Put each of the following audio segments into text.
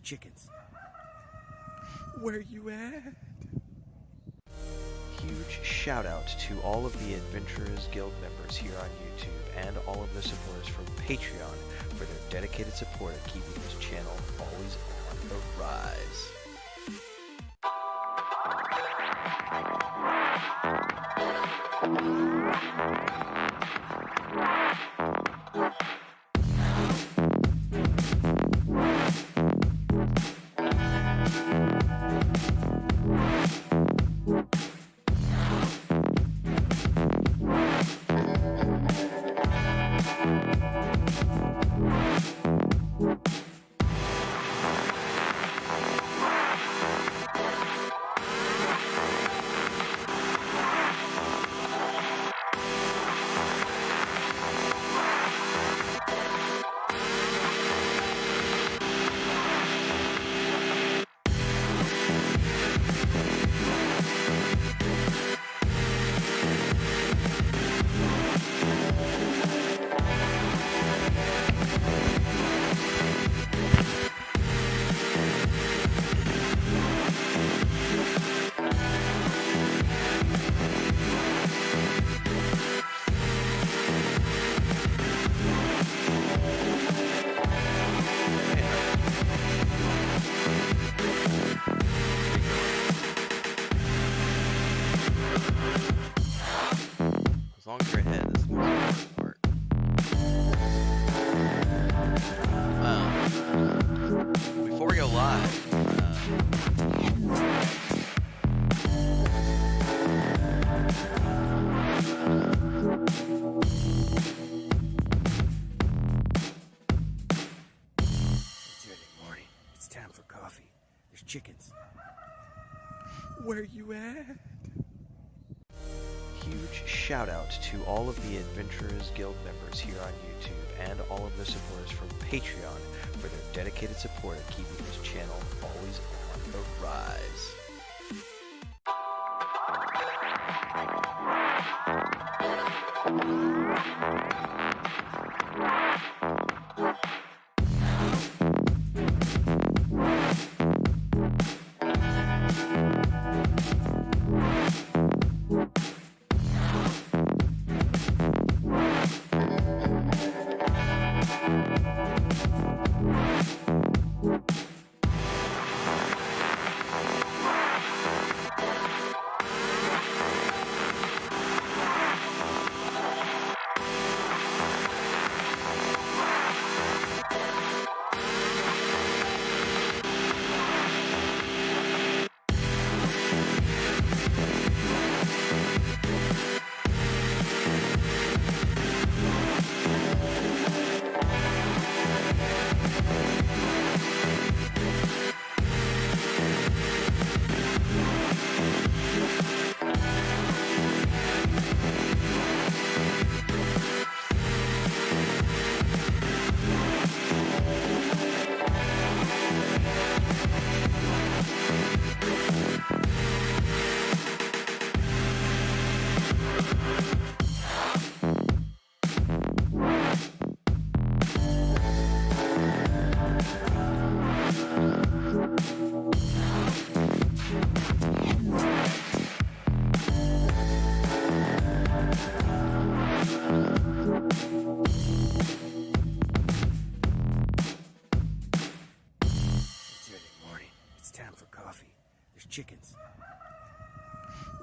chickens. Where you at? Huge shout out to all of the Adventurers Guild members here on YouTube and all of the supporters from Patreon for their dedicated support of keeping this channel always on the rise. As long as you're ahead, this is the most important part. Before we go live, it's early morning. It's time for coffee. There's chickens. Where you at? huge shout out to all of the Adventurers Guild members here on YouTube and all of the supporters from Patreon for their dedicated support of keeping this channel always on the rise.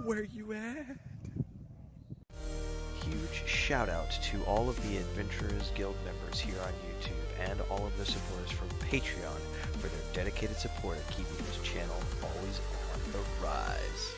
Where you at? Huge shout out to all of the Adventurers Guild members here on YouTube and all of the supporters from Patreon for their dedicated support of keeping this channel always on the rise.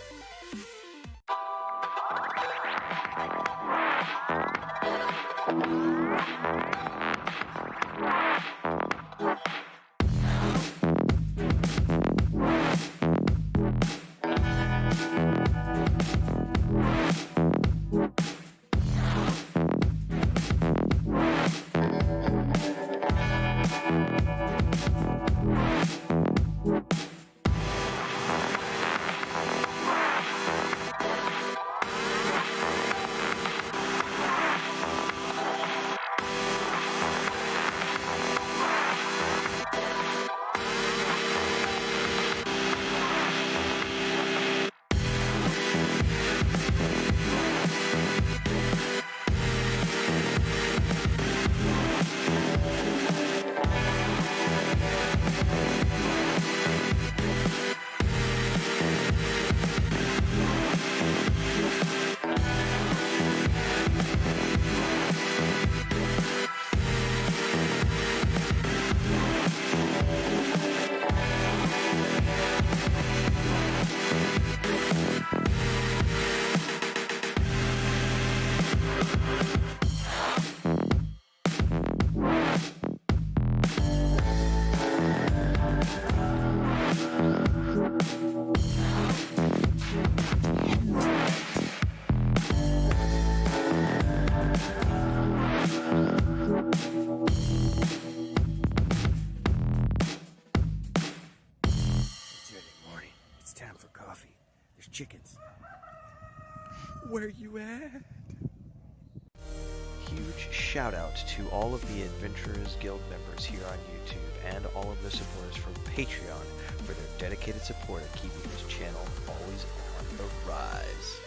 It's early morning. It's time for coffee. There's chickens. Where you at? Huge shout out to all of the Adventurers Guild members here on YouTube and all of the supporters from Patreon for their dedicated support of keeping this channel always on the rise.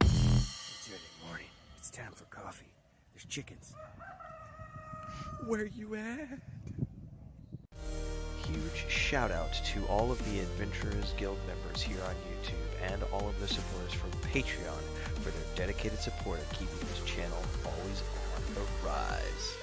It's early morning. It's time for coffee. There's chickens. Where you at? Huge shout out to all of the Adventurers Guild members here on YouTube and all of the supporters from Patreon for their dedicated support of keeping this channel always on the rise.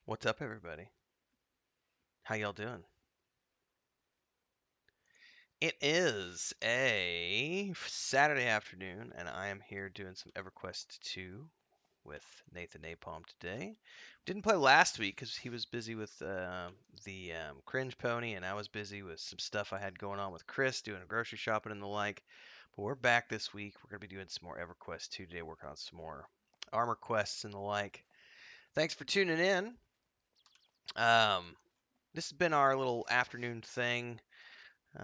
What's up, everybody? How y'all doing? It is a Saturday afternoon, and I am here doing some EverQuest 2 with Nathan Napalm today. Didn't play last week because he was busy with the Cringe Pony, and I was busy with some stuff I had going on with Chris, doing grocery shopping and the like. But we're back this week. We're going to be doing some more EverQuest 2 today, working on some more armor quests and the like. Thanks for tuning in. This has been our little afternoon thing.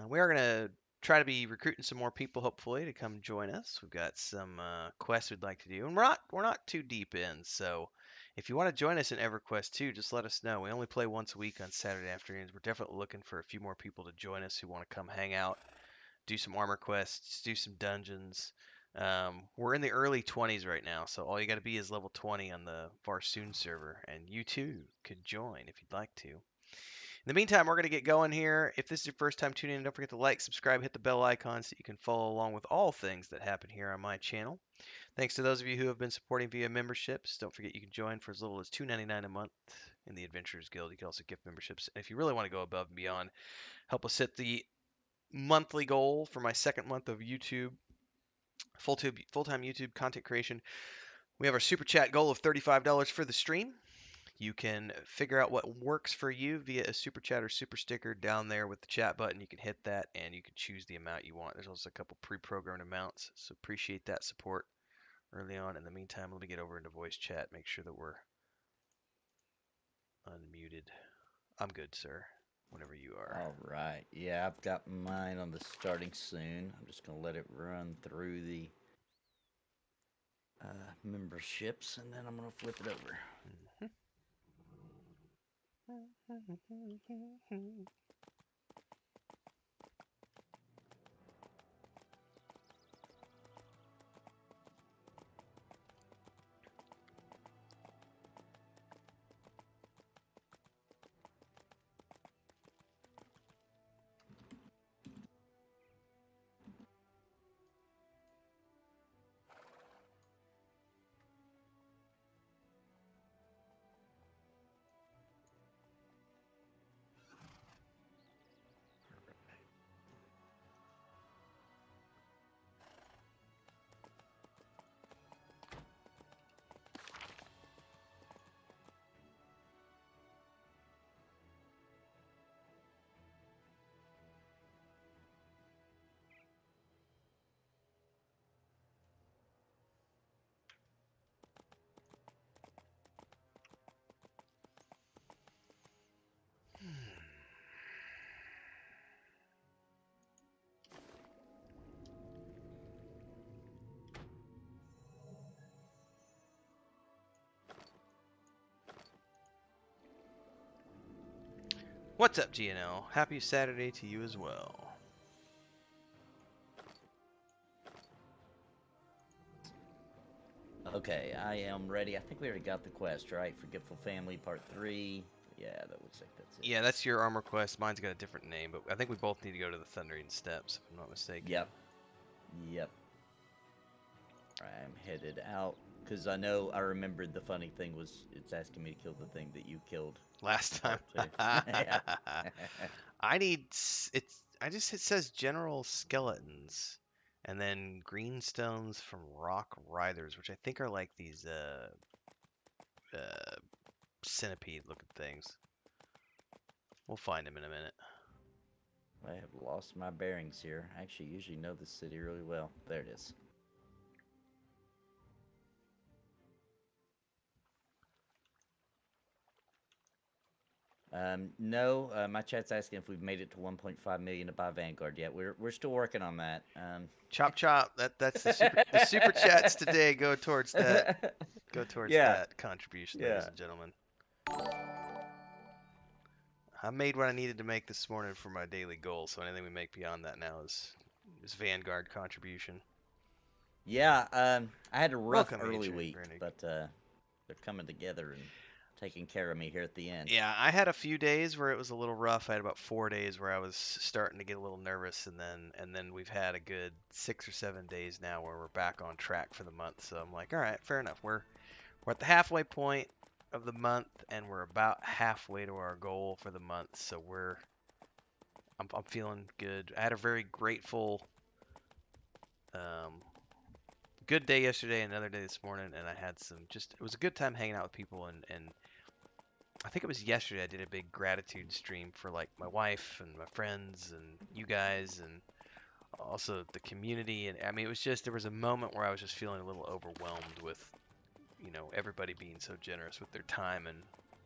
We are going to try to be recruiting some more people, hopefully, to come join us. We've got some quests we'd like to do, and we're not too deep in. So, if you want to join us in EverQuest 2, just let us know. We only play once a week on Saturday afternoons. We're definitely looking for a few more people to join us who want to come hang out, do some armor quests, do some dungeons. We're in the early 20s right now, so all you got to be is level 20 on the Varsoon server, and you too could join if you'd like to. In the meantime, we're going to get going here. If this is your first time tuning in, don't forget to like, subscribe, hit the bell icon so you can follow along with all things that happen here on my channel. Thanks to those of you who have been supporting via memberships. Don't forget you can join for as little as $2.99 a month in the Adventurers Guild. You can also gift memberships. And if you really want to go above and beyond, help us hit the monthly goal for my second month of YouTube, full-time YouTube content creation. We have our super chat goal of $35 for the stream. You can figure out what works for you via a super chat or super sticker down there with the chat button. You can hit that and you can choose the amount you want. There's also a couple pre-programmed amounts, so appreciate that support early on. In the meantime, let me get over into voice chat, make sure that we're unmuted. I'm good, sir, whenever you are. All right. Yeah, I've got mine on the starting soon. I'm just going to let it run through the memberships, and then I'm going to flip it over. What's up, GNL? Happy Saturday to you as well. Okay, I am ready. I think we already got the quest, right? Forgetful Family Part 3. Yeah, that looks like that's it. Yeah, that's your armor quest. Mine's got a different name, but I think we both need to go to the Thundering Steps, if I'm not mistaken. Yep. I'm headed out, because I remembered the funny thing was it's asking me to kill the thing that you killed last time. Yeah. It says general skeletons and then greenstones from rock writhers, which I think are like these centipede looking things. We'll find them in a minute. I have lost my bearings here. I actually usually know this city really well. There it is. No, my chat's asking if we've made it to 1.5 million to buy Vanguard yet. We're still working on that. Chop chop. That's the super chats today go towards that. Go towards that contribution, ladies and gentlemen. I made what I needed to make this morning for my daily goal, so anything we make beyond that now is Vanguard contribution. Yeah, I had a rough early week, but they're coming together and taking care of me here at the end. Yeah, I had a few days where it was a little rough. I had about 4 days where I was starting to get a little nervous, and then we've had a good 6 or 7 days now where we're back on track for the month. So I'm like, all right, fair enough. We're at the halfway point of the month, and we're about halfway to our goal for the month. So we're I'm feeling good. I had a very grateful, um, good day yesterday, another day this morning, and I had some just it was a good time hanging out with people and I think it was yesterday I did a big gratitude stream for like my wife and my friends and you guys and also the community and I mean it was just there was a moment where I was just feeling a little overwhelmed with everybody being so generous with their time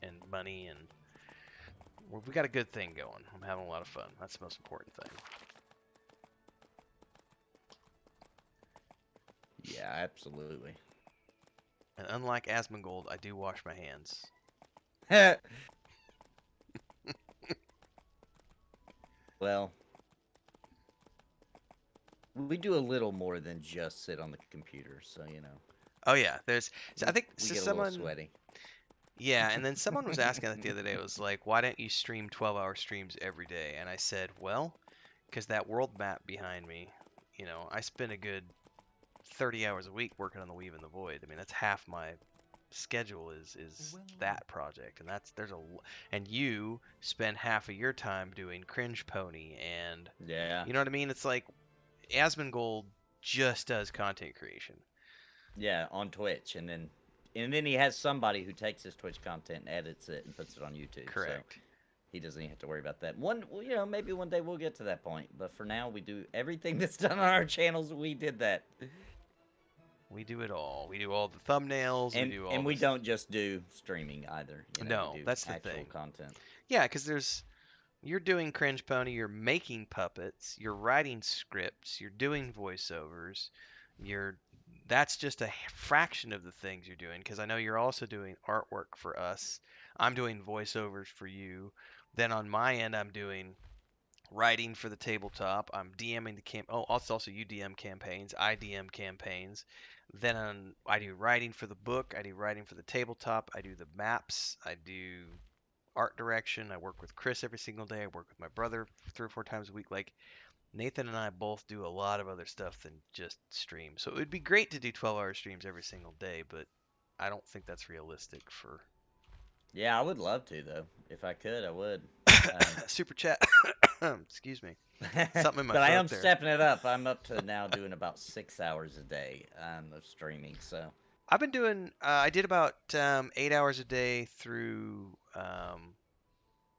and money and we got a good thing going. I'm having a lot of fun. That's the most important thing. Yeah, absolutely. And unlike Asmongold, I do wash my hands. Well, we do a little more than just sit on the computer, so Oh yeah, I think we so get a little sweaty. Yeah, and then someone was asking that the other day. It was like, why don't you stream 12-hour streams every day? And I said, well, because that world map behind me, I spend a good 30 hours a week working on the Weave and the Void. I mean, that's half my schedule is that project, and and you spend half of your time doing Cringe Pony, and Yeah. you know what I mean? It's like Asmongold just does content creation. Yeah, on Twitch, and then he has somebody who takes his Twitch content and edits it and puts it on YouTube. Correct. So he doesn't even have to worry about that. Maybe one day we'll get to that point. But for now, we do everything that's done on our channels. We did that. We do it all. We do all the thumbnails. And we don't just do streaming either. No, we do that's the actual thing. content. Yeah, because you're doing Cringe Pony, you're making puppets, you're writing scripts, you're doing voiceovers, that's just a fraction of the things you're doing. Because I know you're also doing artwork for us. I'm doing voiceovers for you. Then on my end, I'm doing writing for the tabletop. I'm DMing the camp. Oh, also you DM campaigns. I DM campaigns. Then I do writing for the book. I do writing for the tabletop. I do the maps. I do art direction. I work with Chris every single day. I work with my brother 3 or 4 times a week. Like Nathan and I both do a lot of other stuff than just stream. So it would be great to do 12-hour streams every single day, but I don't think that's realistic for. Yeah, I would love to though. If I could, I would. Super chat. Excuse me. Something in my But I throat am there. stepping it up. I'm up to now doing about 6 hours a day of streaming. So I've been doing. I did about 8 hours a day through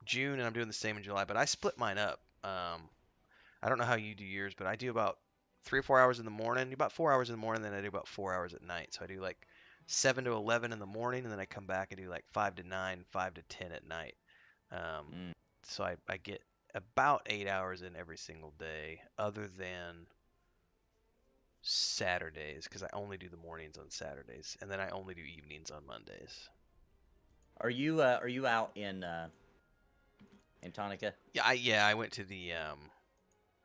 June, and I'm doing the same in July. But I split mine up. I don't know how you do yours, but I do about 3 or 4 hours in the morning, about 4 hours in the morning, then I do about 4 hours at night. So I do like 7 to 11 in the morning, and then I come back and do like 5 to 9, 5 to 10 at night. So I get about 8 hours in every single day, other than Saturdays, because I only do the mornings on Saturdays, and then I only do evenings on Mondays. Are you out in Antonica? Yeah, I went to the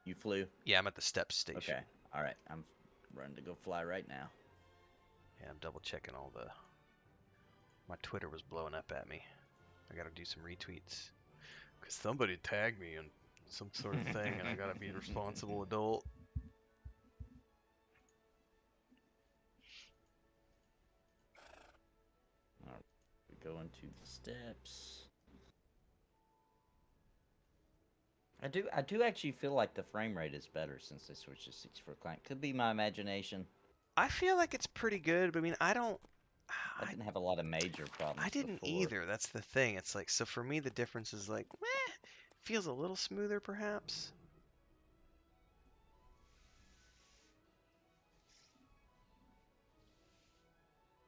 You flew? Yeah, I'm at the steps station. Okay. All right. I'm running to go fly right now. Yeah, I'm double checking all the. My Twitter was blowing up at me. I gotta do some retweets. Because somebody tagged me in some sort of thing, and I gotta be a responsible adult. All right. We go into the steps. I do actually feel like the frame rate is better since they switched to 64 client. Could be my imagination. I feel like it's pretty good, but I mean, I didn't have a lot of major problems. I didn't before. either. That's the thing. It's like, so for me, the difference is like, feels a little smoother, perhaps.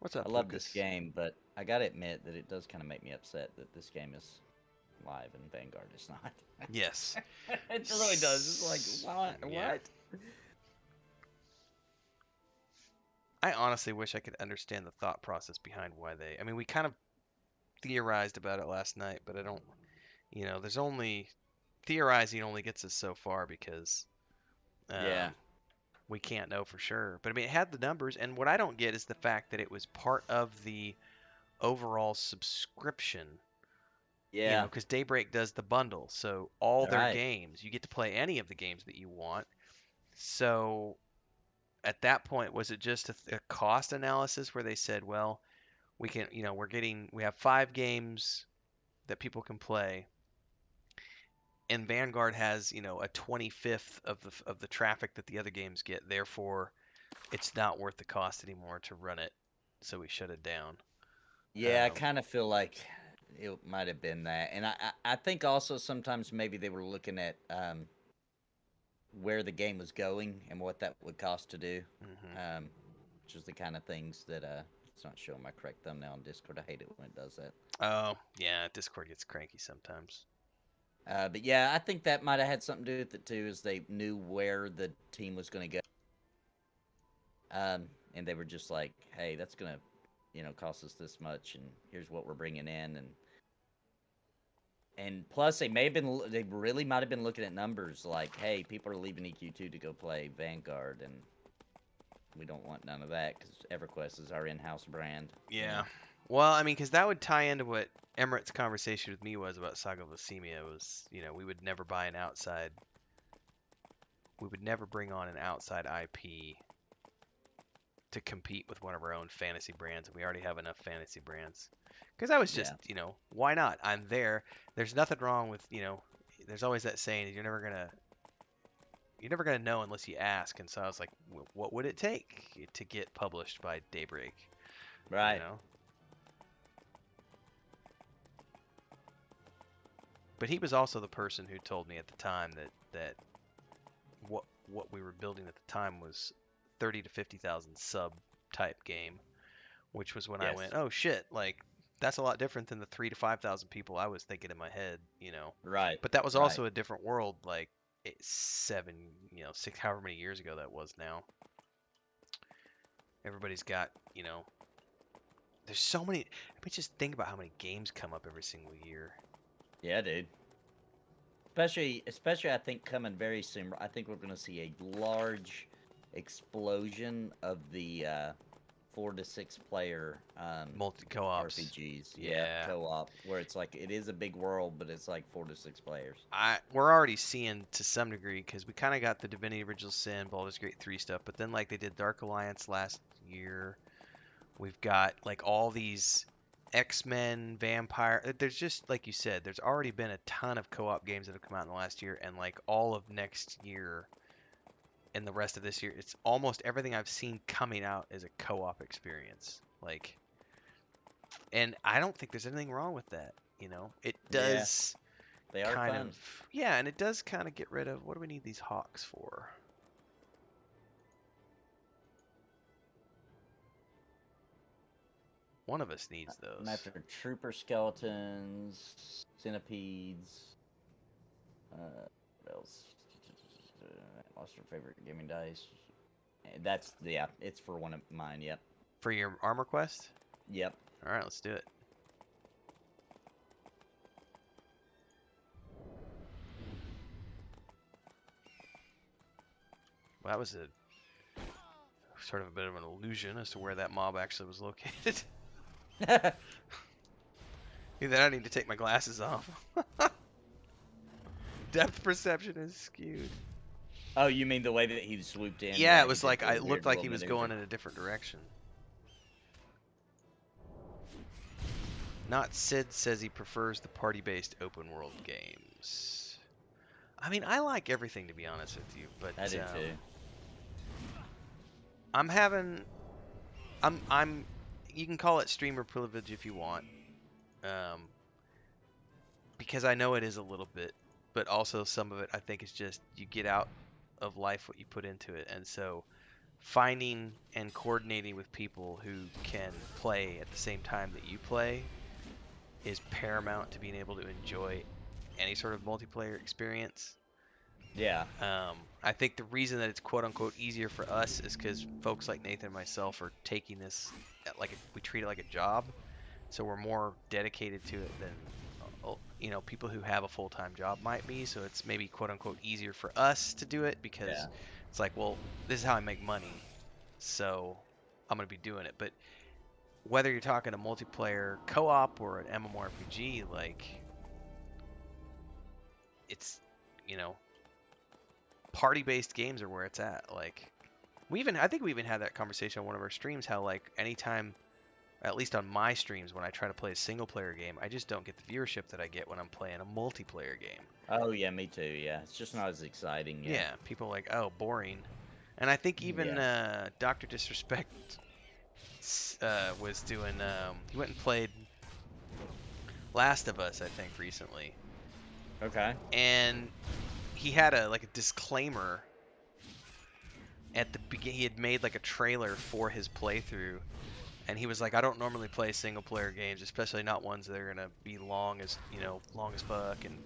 What's up, I love Lucas? this game, but I gotta admit that it does kind of make me upset that this game is live and Vanguard is not. Yes. It really does. It's like, what? Yeah. What? I honestly wish I could understand the thought process behind why they. I mean, we kind of theorized about it last night, but I don't. There's only theorizing only gets us so far because Yeah. we can't know for sure. But I mean, it had the numbers, and what I don't get is the fact that it was part of the overall subscription. Yeah. Because Daybreak does the bundle, so all their Right. games, you get to play any of the games that you want. So at that point, was it just a cost analysis where they said, well, we can, we have 5 games that people can play, and Vanguard has, you know, a 25th of the traffic that the other games get. Therefore, it's not worth the cost anymore to run it. So we shut it down. Yeah, I kind of feel like it might have been that, and I think also sometimes maybe they were looking at where the game was going and what that would cost to do, which is the kind of things that it's not showing my correct thumbnail on Discord. I hate it when it does that. Oh yeah, Discord gets cranky sometimes. But yeah, I think that might have had something to do with it too, is they knew where the team was going to go, and they were just like, hey, that's going to, you know, cost us this much, and here's what we're bringing in, and plus they really might have been looking at numbers like, hey, people are leaving EQ2 to go play Vanguard, and we don't want none of that because EverQuest is our in-house brand. Yeah. You know? Well, I mean, because that would tie into what Emirate's conversation with me was about Saga of Leucemia was, you know, we would never buy an outside. We would never bring on an outside IP to compete with one of our own fantasy brands, and we already have enough fantasy brands. Because I was just, you know, why not? I'm there. There's nothing wrong with, you know, there's always that saying, you're never gonna know unless you ask. And so I was like, what would it take to get published by Daybreak? Right. You know? But he was also the person who told me at the time that what we were building at the time was 30 to 50,000 sub type game, which was when I went, oh shit, like that's a lot different than the 3 to 5,000 people I was thinking in my head, you know. Right. But that was also a different world, like 6, however many years ago that was now. Everybody's got, you know, there's so many. I mean, just think about how many games come up every single year. Yeah, dude. Especially, I think coming very soon. I think we're going to see a large explosion of the 4 to 6 player multi co-ops RPGs. Yeah, co-op, where it's like it is a big world, but it's like 4 to 6 players. We're already seeing to some degree because we kind of got the Divinity Original Sin, Baldur's Gate 3 stuff, but then like they did Dark Alliance last year. We've got like all these X-Men, Vampire. There's just, like you said, there's already been a ton of co-op games that have come out in the last year, and like all of next year and the rest of this year, it's almost everything I've seen coming out is a co-op experience. Like, and I don't think there's anything wrong with that. You know, it does. They are kind fun. of, yeah, and it does kind of get rid of, what do we need these hawks for? One of us needs those. I'm after trooper skeletons, centipedes. What else? Lost our favorite gaming dice. That's, yeah, it's for one of mine, yep. For your armor quest? Yep. Alright, let's do it. Well, that was a sort of a bit of an illusion as to where that mob actually was located. Either I need to take my glasses off. Depth perception is skewed. Oh, you mean the way that he swooped in? Yeah, it was like, it looked like he was going in a different direction. Not Sid says he prefers the party-based open world games. I mean, I like everything, to be honest with you, but I do too. You can call it streamer privilege if you want, because I know it is a little bit, but also some of it I think is just you get out of life what you put into it, and so finding and coordinating with people who can play at the same time that you play is paramount to being able to enjoy any sort of multiplayer experience. Yeah. I think the reason that it's quote unquote easier for us is because folks like Nathan and myself are taking this we treat it like a job, so we're more dedicated to it than people who have a full-time job might be. So it's maybe quote unquote easier for us to do it because it's like, well, this is how I make money, so I'm gonna be doing it. But whether you're talking a multiplayer co-op or an MMORPG, like it's party-based games are where it's at. Like I think we even had that conversation on one of our streams, how like anytime at least on my streams, when I try to play a single player game, I just don't get the viewership that I get when I'm playing a multiplayer game. Oh yeah, me too. Yeah, it's just not as exciting. Yeah, people are like, oh, boring. And I think even Yeah. Dr. Disrespect was doing. He went and played Last of Us, I think, recently. Okay. And he had a disclaimer at the beginning. He had made like a trailer for his playthrough, and he was like, I don't normally play single player games, especially not ones that are gonna be long as fuck and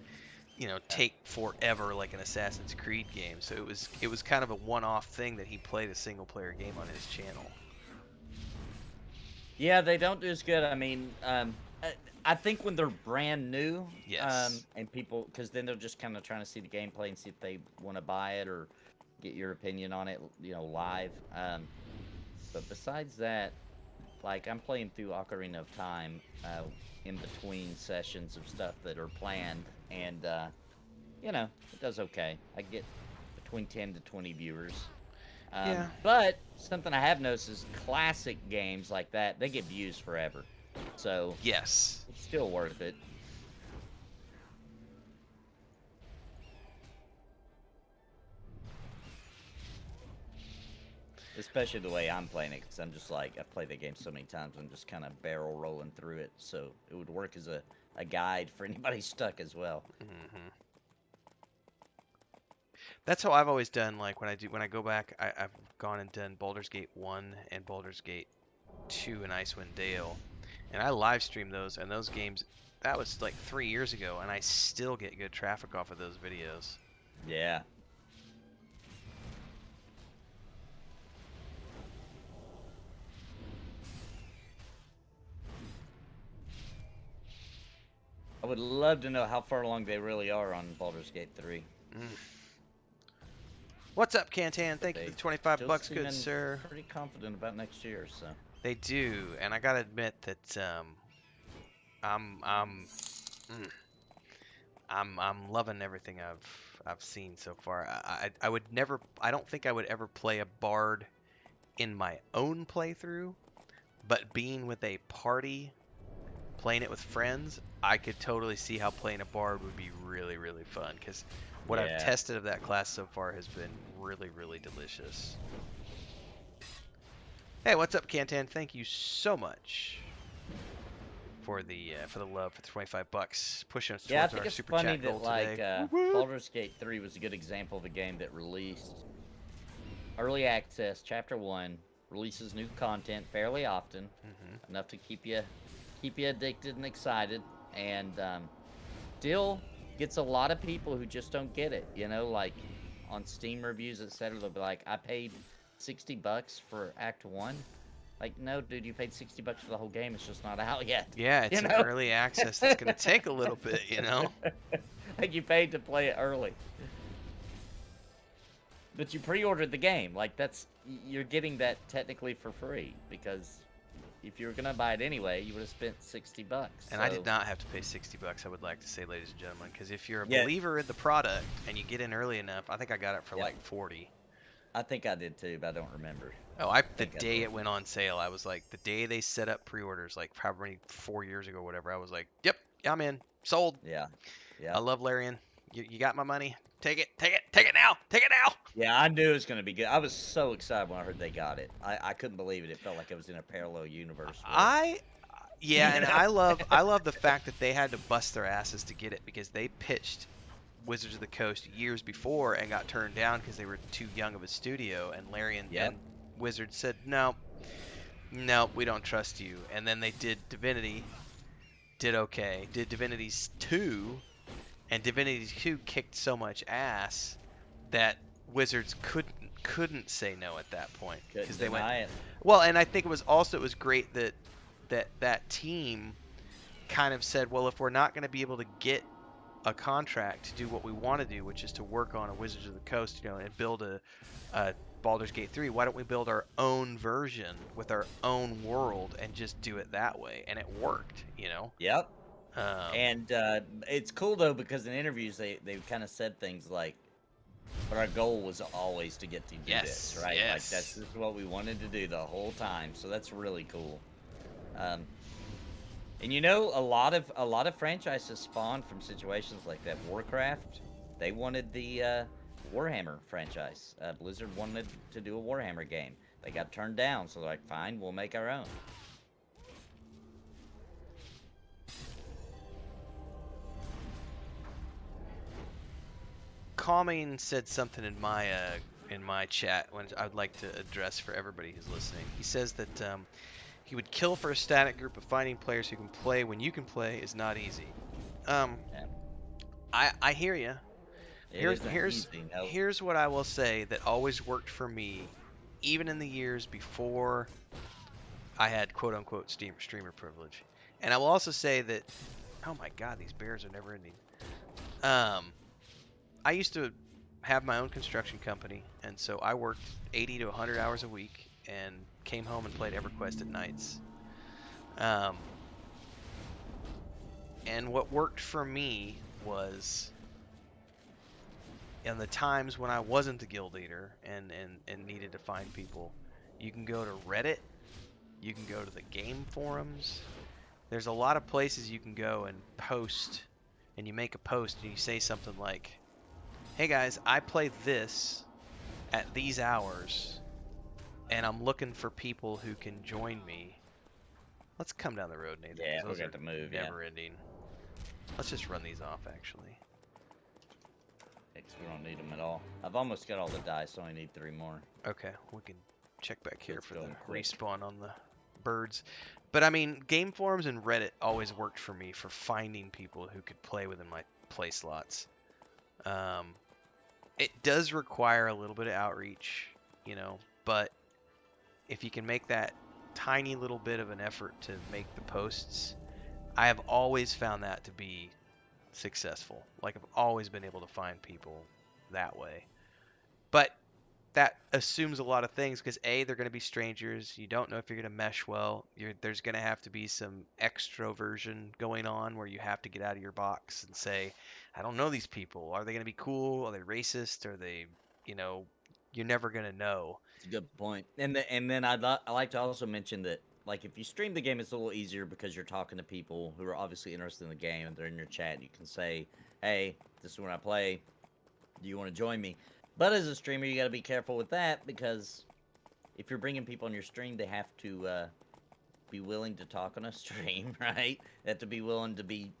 take forever like an Assassin's Creed game. So it was kind of a one-off thing that he played a single player game on his channel. Yeah, they don't do as good. I mean, I think when they're brand new, Yes. and people, because then they're just kind of trying to see the gameplay and see if they want to buy it or get your opinion on it, live. But besides that, like I'm playing through Ocarina of Time in between sessions of stuff that are planned, and it does okay. I get between 10 to 20 viewers. Yeah. But something I have noticed is classic games like that, they get views forever. So Yes. it's still worth it. Especially the way I'm playing it, because I'm just like, I've played the game so many times, I'm just kind of barrel rolling through it. So it would work as a guide for anybody stuck as well. Mm-hmm. That's how I've always done. Like when I go back, I've gone and done Baldur's Gate 1 and Baldur's Gate 2 and Icewind Dale, and I live stream those. And those games, that was like 3 years ago, and I still get good traffic off of those videos. Yeah. I would love to know how far along they really are on Baldur's Gate 3. What's up, Cantan? Thank you for the 25 bucks, good sir. Pretty confident about next year, so. They do, and I gotta admit that I'm loving everything I've seen so far. I would never. I don't think I would ever play a bard in my own playthrough, but being with a party, playing it with friends, I could totally see how playing a bard would be really, really fun. Because what I've tested of that class so far has been really, really delicious. Hey, what's up, Cantan? Thank you so much for the love for the 25 bucks. Pushing us towards our super chat goal today. I think it's funny that like Baldur's Gate 3 was a good example of a game that released early access. Chapter 1 releases new content fairly often, enough to keep you addicted and excited, and still gets a lot of people who just don't get it. Like on Steam reviews, etc. They'll be like, I paid $60 for Act 1. Like, no, dude, you paid $60 for the whole game. It's just not out yet. Yeah, it's an early access that's going to take a little bit, Like, you paid to play it early. But you pre-ordered the game. Like, you're getting that technically for free, because if you were going to buy it anyway, you would have spent $60. And I did not have to pay $60, I would like to say, ladies and gentlemen, because if you're a believer in the product and you get in early enough, I think I got it for like $40. I think I did too, but I don't remember. Oh, the day it went on sale, I was like, the day they set up pre-orders, like probably 4 years ago or whatever, I was like, yep, I'm in. Sold. Yeah. I love Larian. You got my money. Take it now. Yeah, I knew it was going to be good. I was so excited when I heard they got it. I couldn't believe it. It felt like it was in a parallel universe. And I love the fact that they had to bust their asses to get it, because they pitched Wizards of the Coast years before and got turned down because they were too young of a studio, and Larian and Wizards said, no, we don't trust you. And then they did Divinity, did okay, did Divinity 2, and Divinity 2 kicked so much ass that Wizards couldn't say no at that point, because they went well. And I think it was great that team kind of said, well, if we're not going to be able to get a contract to do what we want to do, which is to work on a Wizards of the Coast, and build a Baldur's Gate 3, why don't we build our own version with our own world and just do it that way? And it worked, Yep. And it's cool though, because in interviews they kind of said things like, but our goal was always to get to do this, right? Like this is what we wanted to do the whole time. So that's really cool. And you know, a lot of franchises spawned from situations like that. Warcraft, they wanted the Warhammer franchise. Blizzard wanted to do a Warhammer game. They got turned down, so they're like, fine, we'll make our own. Calming said something in my chat when I'd like to address for everybody who's listening. He says that he would kill for a static group, of finding players who can play when you can play is not easy. Yeah. I hear you. Here's what I will say that always worked for me, even in the years before I had quote unquote streamer privilege. And I will also say that, oh my God, these bears are never ending. I used to have my own construction company, and so I worked 80 to 100 hours a week and came home and played EverQuest at nights. And what worked for me was, in the times when I wasn't the guild leader and needed to find people, you can go to Reddit, you can go to the game forums. There's a lot of places you can go and post, and you make a post and you say something like, hey guys, I play this at these hours, and I'm looking for people who can join me. Let's come down the road, Nathan. Yeah, those we got to move. Never ending. Let's just run these off, actually. We don't need them at all. I've almost got all the dice, so I need 3 more. Okay, we can check back here for the quick. respawn on the birds. But I mean, game forums and Reddit always worked for me for finding people who could play within my play slots. It does require a little bit of outreach, you know, but if you can make that tiny little bit of an effort to make the posts, I have always found that to be successful. Like, I've always been able to find people that way. But that assumes a lot of things, because A, they're going to be strangers. You don't know if you're going to mesh well. There's going to have to be some extroversion going on where you have to get out of your box and say, I don't know these people. Are they going to be cool? Are they racist? Are they, you know, you're never going to know. It's a good point. And then I like to also mention that, like, if you stream the game, it's a little easier because you're talking to people who are obviously interested in the game, and they're in your chat. You can say, hey, this is when I play. Do you want to join me? But as a streamer, you got to be careful with that, because if you're bringing people on your stream, they have to be willing to talk on a stream, right? They have to be willing to be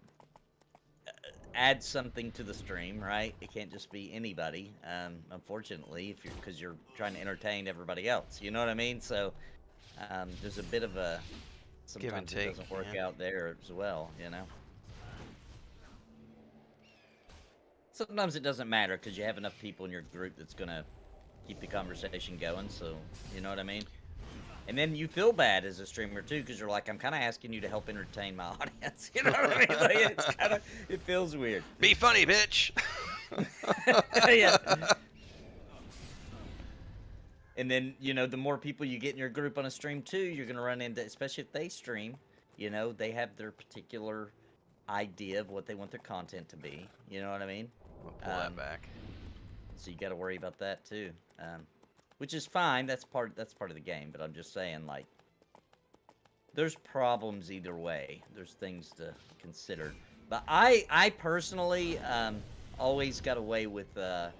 add something to the stream, right? It can't just be anybody, unfortunately, because you're trying to entertain everybody else. You know what I mean? So there's a bit of a sometimes it doesn't work out there as well, you know. Sometimes it doesn't matter because you have enough people in your group that's gonna keep the conversation going. So you know what I mean. And then you feel bad as a streamer too, because you're like, I'm kind of asking you to help entertain my audience. You know what I mean? Like, it's kind of, it feels weird. Be funny, bitch. Yeah. And then, you know, the more people you get in your group on a stream too, you're gonna run into, especially if they stream, you know, they have their particular idea of what they want their content to be. You know what I mean? I'll pull that back. So you got to worry about that too. Which is fine. That's part of the game. But I'm just saying, like, there's problems either way. There's things to consider. But I personally always got away with. I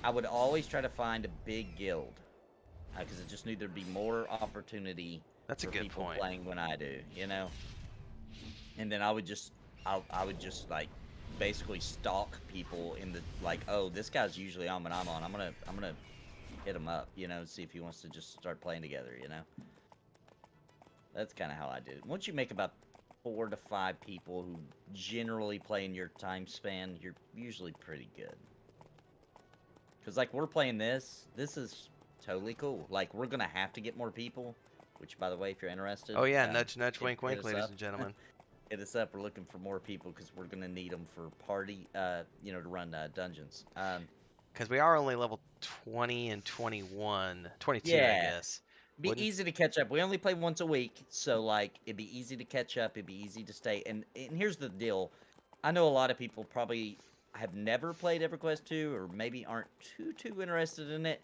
would always try to find a big guild because I just knew there'd be more opportunity. That's a good people point. Playing when I do, you know. And then I would just like basically stalk people in the, like, oh, this guy's usually on when I'm on. I'm gonna hit him up, you know, see if he wants to just start playing together, you know. That's kind of how I did it. Once you make about 4 to 5 people who generally play in your time span, you're usually pretty good. Because, like, we're playing this is totally cool. Like, we're gonna have to get more people, which, by the way, if you're interested. Oh yeah, nudge, nudge, wink, wink, ladies and gentlemen. Hit us up. We're looking for more people because we're gonna need them for party, you know, to run dungeons. Because we are only level 20 and 21, 22, yeah. I guess. Be easy to catch up. We only play once a week, so like it'd be easy to catch up. It'd be easy to stay. And here's the deal: I know a lot of people probably have never played EverQuest 2, or maybe aren't too interested in it.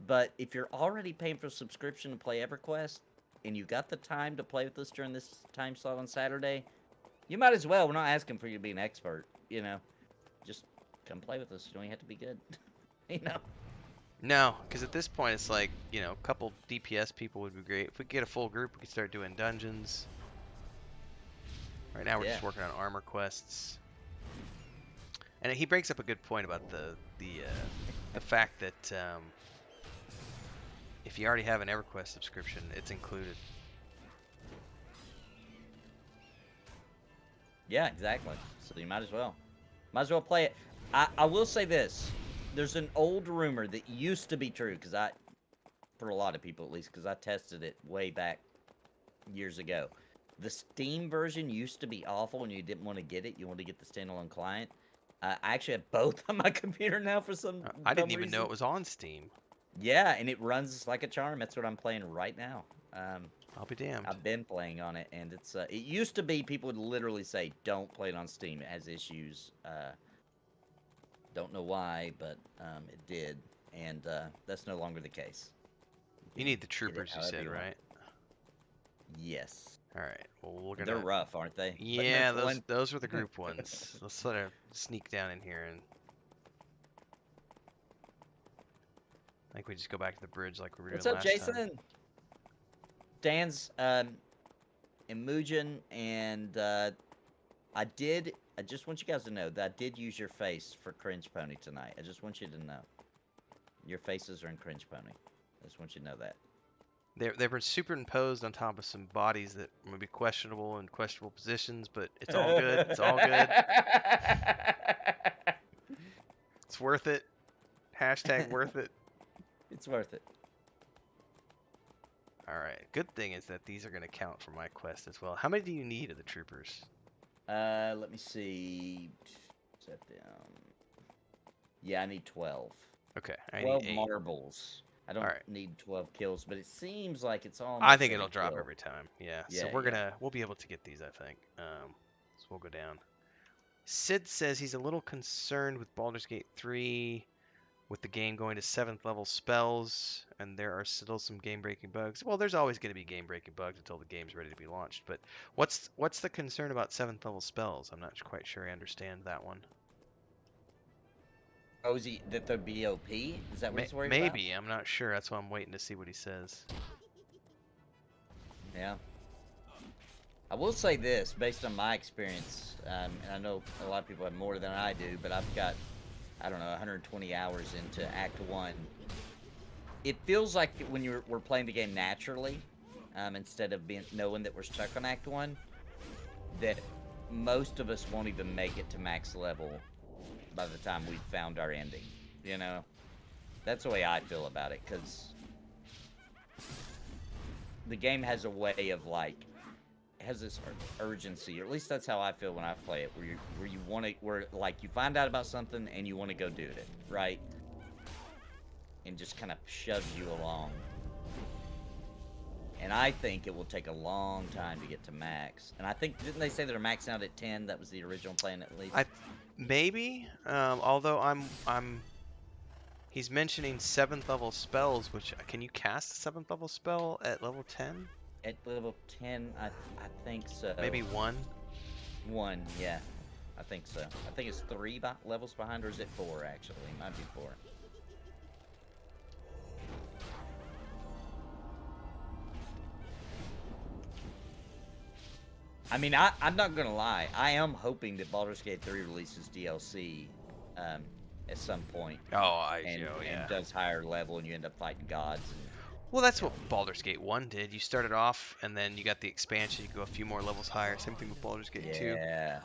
But if you're already paying for a subscription to play EverQuest, and you got the time to play with us during this time slot on Saturday, you might as well. We're not asking for you to be an expert, you know. Just come play with us. You don't even have to be good, you know. No, because at this point it's like, you know, a couple DPS people would be great. If we could get a full group, we could start doing dungeons. Right now we're just working on armor quests. And he brings up a good point about the fact that if you already have an EverQuest subscription, it's included. Yeah, exactly. So you might as well. Might as well play it. I will say this. There's an old rumor that used to be true, for a lot of people at least, because I tested it way back years ago. The Steam version used to be awful and you didn't want to get it. You wanted to get the standalone client. I actually have both on my computer now for some I didn't dumb even know reason. it was on Steam. Yeah, and it runs like a charm. That's what I'm playing right now. I'll be damned. I've been playing on it, and it's it used to be people would literally say, don't play it on Steam. It has issues. Don't know why, but it did, and that's no longer the case. You need the troopers, you said, right? Yes. All right. Well, we're gonna. They're rough, aren't they? Yeah, those were the group ones. Let's sort of sneak down in here and. I think we just go back to the bridge like we were doing last time. What's up, Jason? Dan's Imujin, and I just want you guys to know that I did use your face for Cringe Pony tonight. I just want you to know. Your faces are in Cringe Pony. I just want you to know that. They were superimposed on top of some bodies that would be questionable in questionable positions, but it's all good. It's all good. It's worth it. Hashtag worth it. It's worth it. Alright. Good thing is that these are going to count for my quest as well. How many do you need of the troopers? Let me see. Set down. Yeah, I need 12. Okay. I 12 need 8. marbles. I don't need 12 kills, but it seems like it's almost. I think it'll drop every time. Yeah. Yeah, so we'll be able to get these, I think. So we'll go down. Sid says he's a little concerned with Baldur's Gate 3 with the game going to 7th level spells, and there are still some game-breaking bugs. Well, there's always going to be game-breaking bugs until the game's ready to be launched. But what's the concern about 7th level spells? I'm not quite sure I understand that one. Oh, is he that they're BOP? Is that what he's worried about? Maybe. I'm not sure. That's why I'm waiting to see what he says. Yeah. I will say this, based on my experience, and I know a lot of people have more than I do, but I've got, I don't know, 120 hours into Act 1. It feels like when we're playing the game naturally, instead of knowing that we're stuck on Act 1, that most of us won't even make it to max level by the time we've found our ending, you know? That's the way I feel about it, because the game has a way of, like, it has this urgency, or at least that's how I feel when I play it, where like, you find out about something and you want to go do it, right? And just kind of shoves you along. And I think it will take a long time to get to max. And I think, didn't they say they're maxing out at 10? That was the original plan, at least. Maybe. Although he's mentioning 7th level spells, which can you cast a 7th level spell at level 10? At level 10, I think so. Maybe 1? 1, yeah. I think so. I think it's 3 levels behind, or is it 4, actually? It might be 4. I mean, I'm not gonna lie. I am hoping that Baldur's Gate 3 releases DLC at some point. And does higher level, and you end up fighting gods. Well, that's what Baldur's Gate 1 did. You started off, and then you got the expansion. You go a few more levels higher. Same thing with Baldur's Gate 2. Yeah,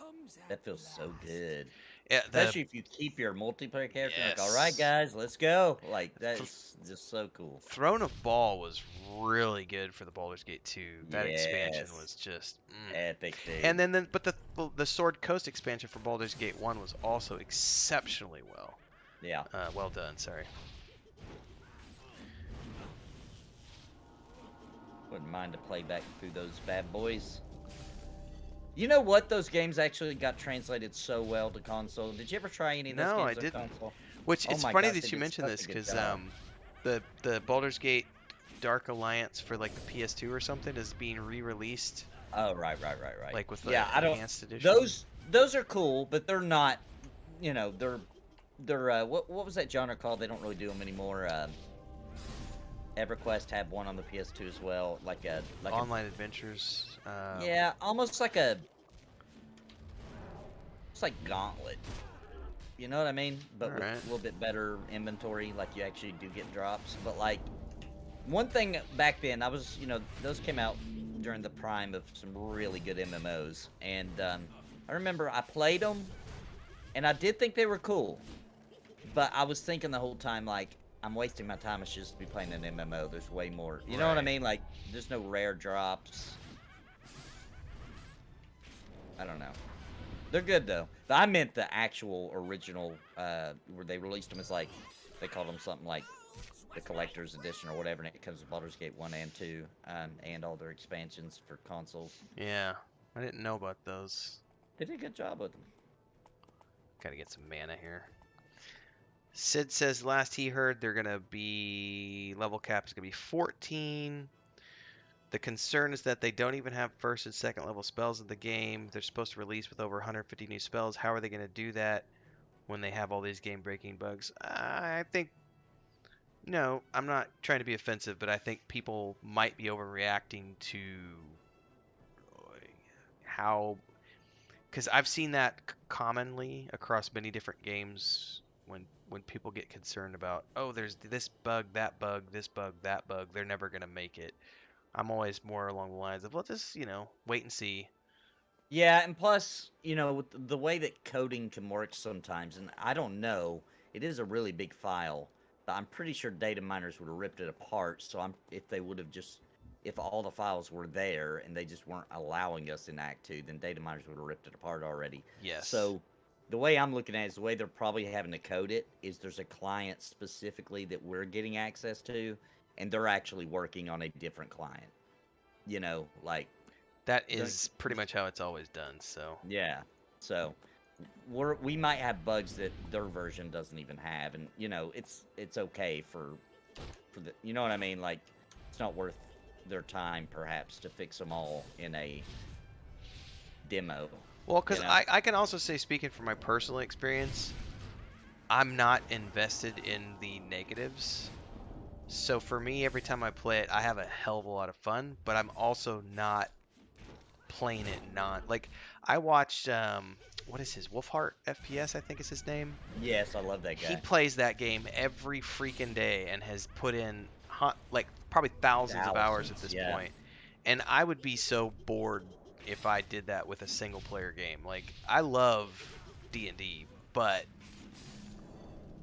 that feels so good. Yeah, especially if you keep your multiplayer character. Like, all right, guys, let's go. Like, that's just so cool. Throne of Ball was really good for the Baldur's Gate 2. That expansion was just epic, dude. And then, but the Sword Coast expansion for Baldur's Gate 1 was also exceptionally well. Yeah. Well done. Sorry. Wouldn't mind to play back through those bad boys. You know what? Those games actually got translated so well to console. Did you ever try any of those games on console? Which it's funny that you mentioned this, because the Baldur's Gate Dark Alliance for like the PS2 or something is being re-released. Oh, right. Like with the Yeah, I don't. enhanced edition. Those are cool, but they're not. You know, they're what was that genre called? They don't really do them anymore. EverQuest had one on the PS2 as well, like online adventures. Yeah, almost like a. It's like Gauntlet. You know what I mean? But with a little bit better inventory, like you actually do get drops. But like, one thing back then, I was, those came out during the prime of some really good MMOs, and I remember I played them, and I did think they were cool, but I was thinking the whole time, like, I'm wasting my time. I should just be playing an MMO. There's way more. You know what I mean? Like, there's no rare drops. I don't know. They're good, though. But I meant the actual original, where they released them as, like, they called them something like the Collector's Edition or whatever, and it comes with Baldur's Gate 1 and 2, and all their expansions for consoles. Yeah, I didn't know about those. They did a good job with them. Gotta get some mana here. Sid says last he heard they're gonna be level cap is gonna be 14. The concern is that they don't even have first and second level spells in the game. They're supposed to release with over 150 new spells. How are they gonna do that when they have all these game breaking bugs? I think no, I'm not trying to be offensive, but I think people might be overreacting to how, because I've seen that commonly across many different games when people get concerned about, oh, there's this bug, that bug, this bug, that bug, they're never going to make it. I'm always more along the lines of, let's just, wait and see. Yeah, and plus, with the way that coding can work sometimes, and I don't know, it is a really big file, but I'm pretty sure data miners would have ripped it apart, so if all the files were there and they just weren't allowing us in Act 2, then data miners would have ripped it apart already. Yes. So the way I'm looking at it is the way they're probably having to code it is there's a client specifically that we're getting access to, and they're actually working on a different client. Like... That is pretty much how it's always done, so... Yeah. So, we might have bugs that their version doesn't even have, and, it's okay for the... You know what I mean? Like, it's not worth their time, perhaps, to fix them all in a demo. Well, because I can also say, speaking from my personal experience, I'm not invested in the negatives. So for me, every time I play it, I have a hell of a lot of fun, but I'm also not playing it like I watched what is his Wolfheart FPS, I think is his name. Yes, I love that guy. He plays that game every freaking day and has put in like probably thousands of hours at this point. And I would be so bored if I did that with a single player game. Like, I love D&D, but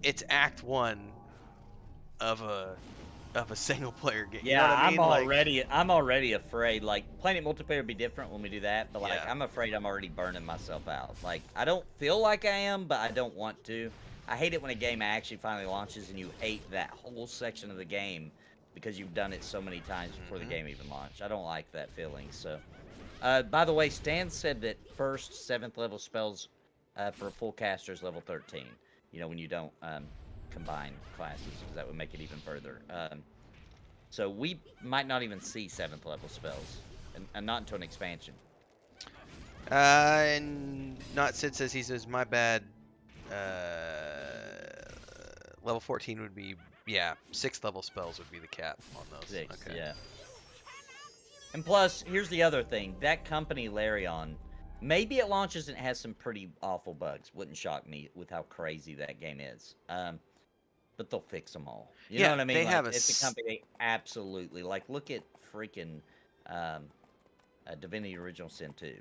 it's Act 1 of a single player game. Yeah, you know what I mean? I'm already afraid. Like, playing it multiplayer would be different when we do that, but like, Yeah. I'm afraid I'm already burning myself out. Like, I don't feel like I am, but I don't want to. I hate it when a game actually finally launches and you hate that whole section of the game because you've done it so many times before the game even launched. I don't like that feeling. So, by the way, Stan said that first 7th level spells for a full caster is level 13. When you don't combine classes, because that would make it even further. So we might not even see 7th level spells, and not until an expansion. And not Sid says, he says, my bad. Level 14 would be, 6th level spells would be the cap on those. 6, okay. yeah. And plus, here's the other thing. That company, Larion, maybe it launches and it has some pretty awful bugs. Wouldn't shock me with how crazy that game is. But they'll fix them all. You know what I mean? They have it's a company they absolutely... Like, look at freaking Divinity Original Sin 2.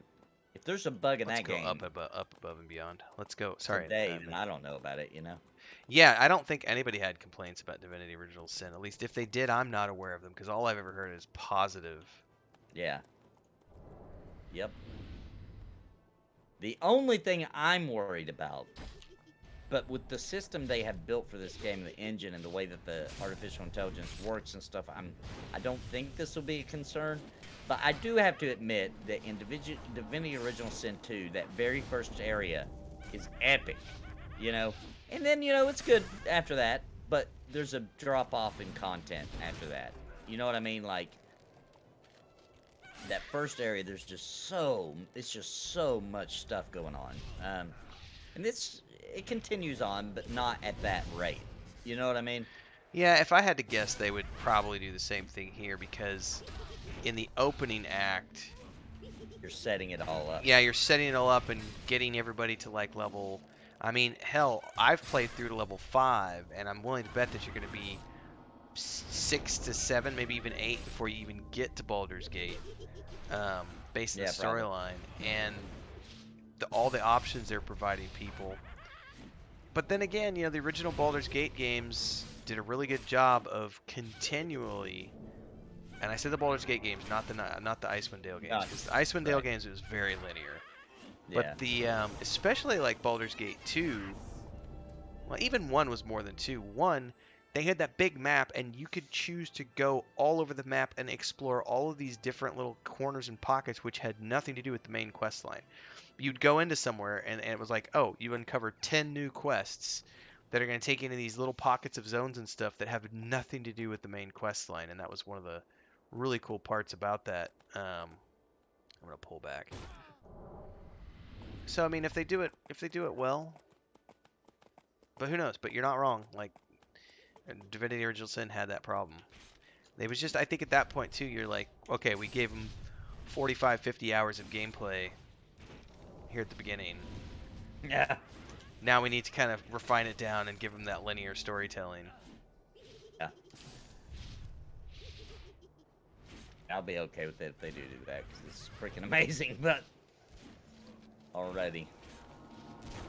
If there's a bug in that game... Let's go up above and beyond. Let's go. Sorry. Today, and I don't know about it, Yeah, I don't think anybody had complaints about Divinity Original Sin. At least if they did, I'm not aware of them, because all I've ever heard is positive. Yeah. Yep. The only thing I'm worried about, but with the system they have built for this game, the engine and the way that the artificial intelligence works and stuff, I don't think this will be a concern. But I do have to admit that in Divinity Original Sin 2, that very first area is epic, And then, it's good after that, but there's a drop-off in content after that. You know what I mean? Like that first area, there's just so much stuff going on, and it continues on, but not at that rate. You know what I mean? Yeah, if I had to guess, they would probably do the same thing here because in the opening act, You're setting it all up. yeah, you're setting it all up and getting everybody to like level. I mean, hell, I've played through to level 5, and I'm willing to bet that you're going to be 6 to 7, maybe even 8 before you even get to Baldur's Gate, based on the storyline and all the options they're providing people. But then again, you know, the original Baldur's Gate games did a really good job of continually, and I said the Baldur's Gate games, not the Icewind Dale games, because the Icewind Dale games was very linear. But the especially like Baldur's Gate 2, well, even 1 was more than 2. 1, they had that big map, and you could choose to go all over the map and explore all of these different little corners and pockets, which had nothing to do with the main quest line. You'd go into somewhere, and it was like, oh, you uncovered 10 new quests that are going to take you into these little pockets of zones and stuff that have nothing to do with the main quest line, and that was one of the really cool parts about that. I'm going to pull back. So I mean, if they do it well, but who knows? But you're not wrong. Like Divinity Original Sin had that problem. They was just, I think at that point too, you're like, okay, we gave them 45, 50 hours of gameplay here at the beginning. Yeah. Now we need to kind of refine it down and give them that linear storytelling. Yeah. I'll be okay with it if they do that, because it's freaking amazing, but already.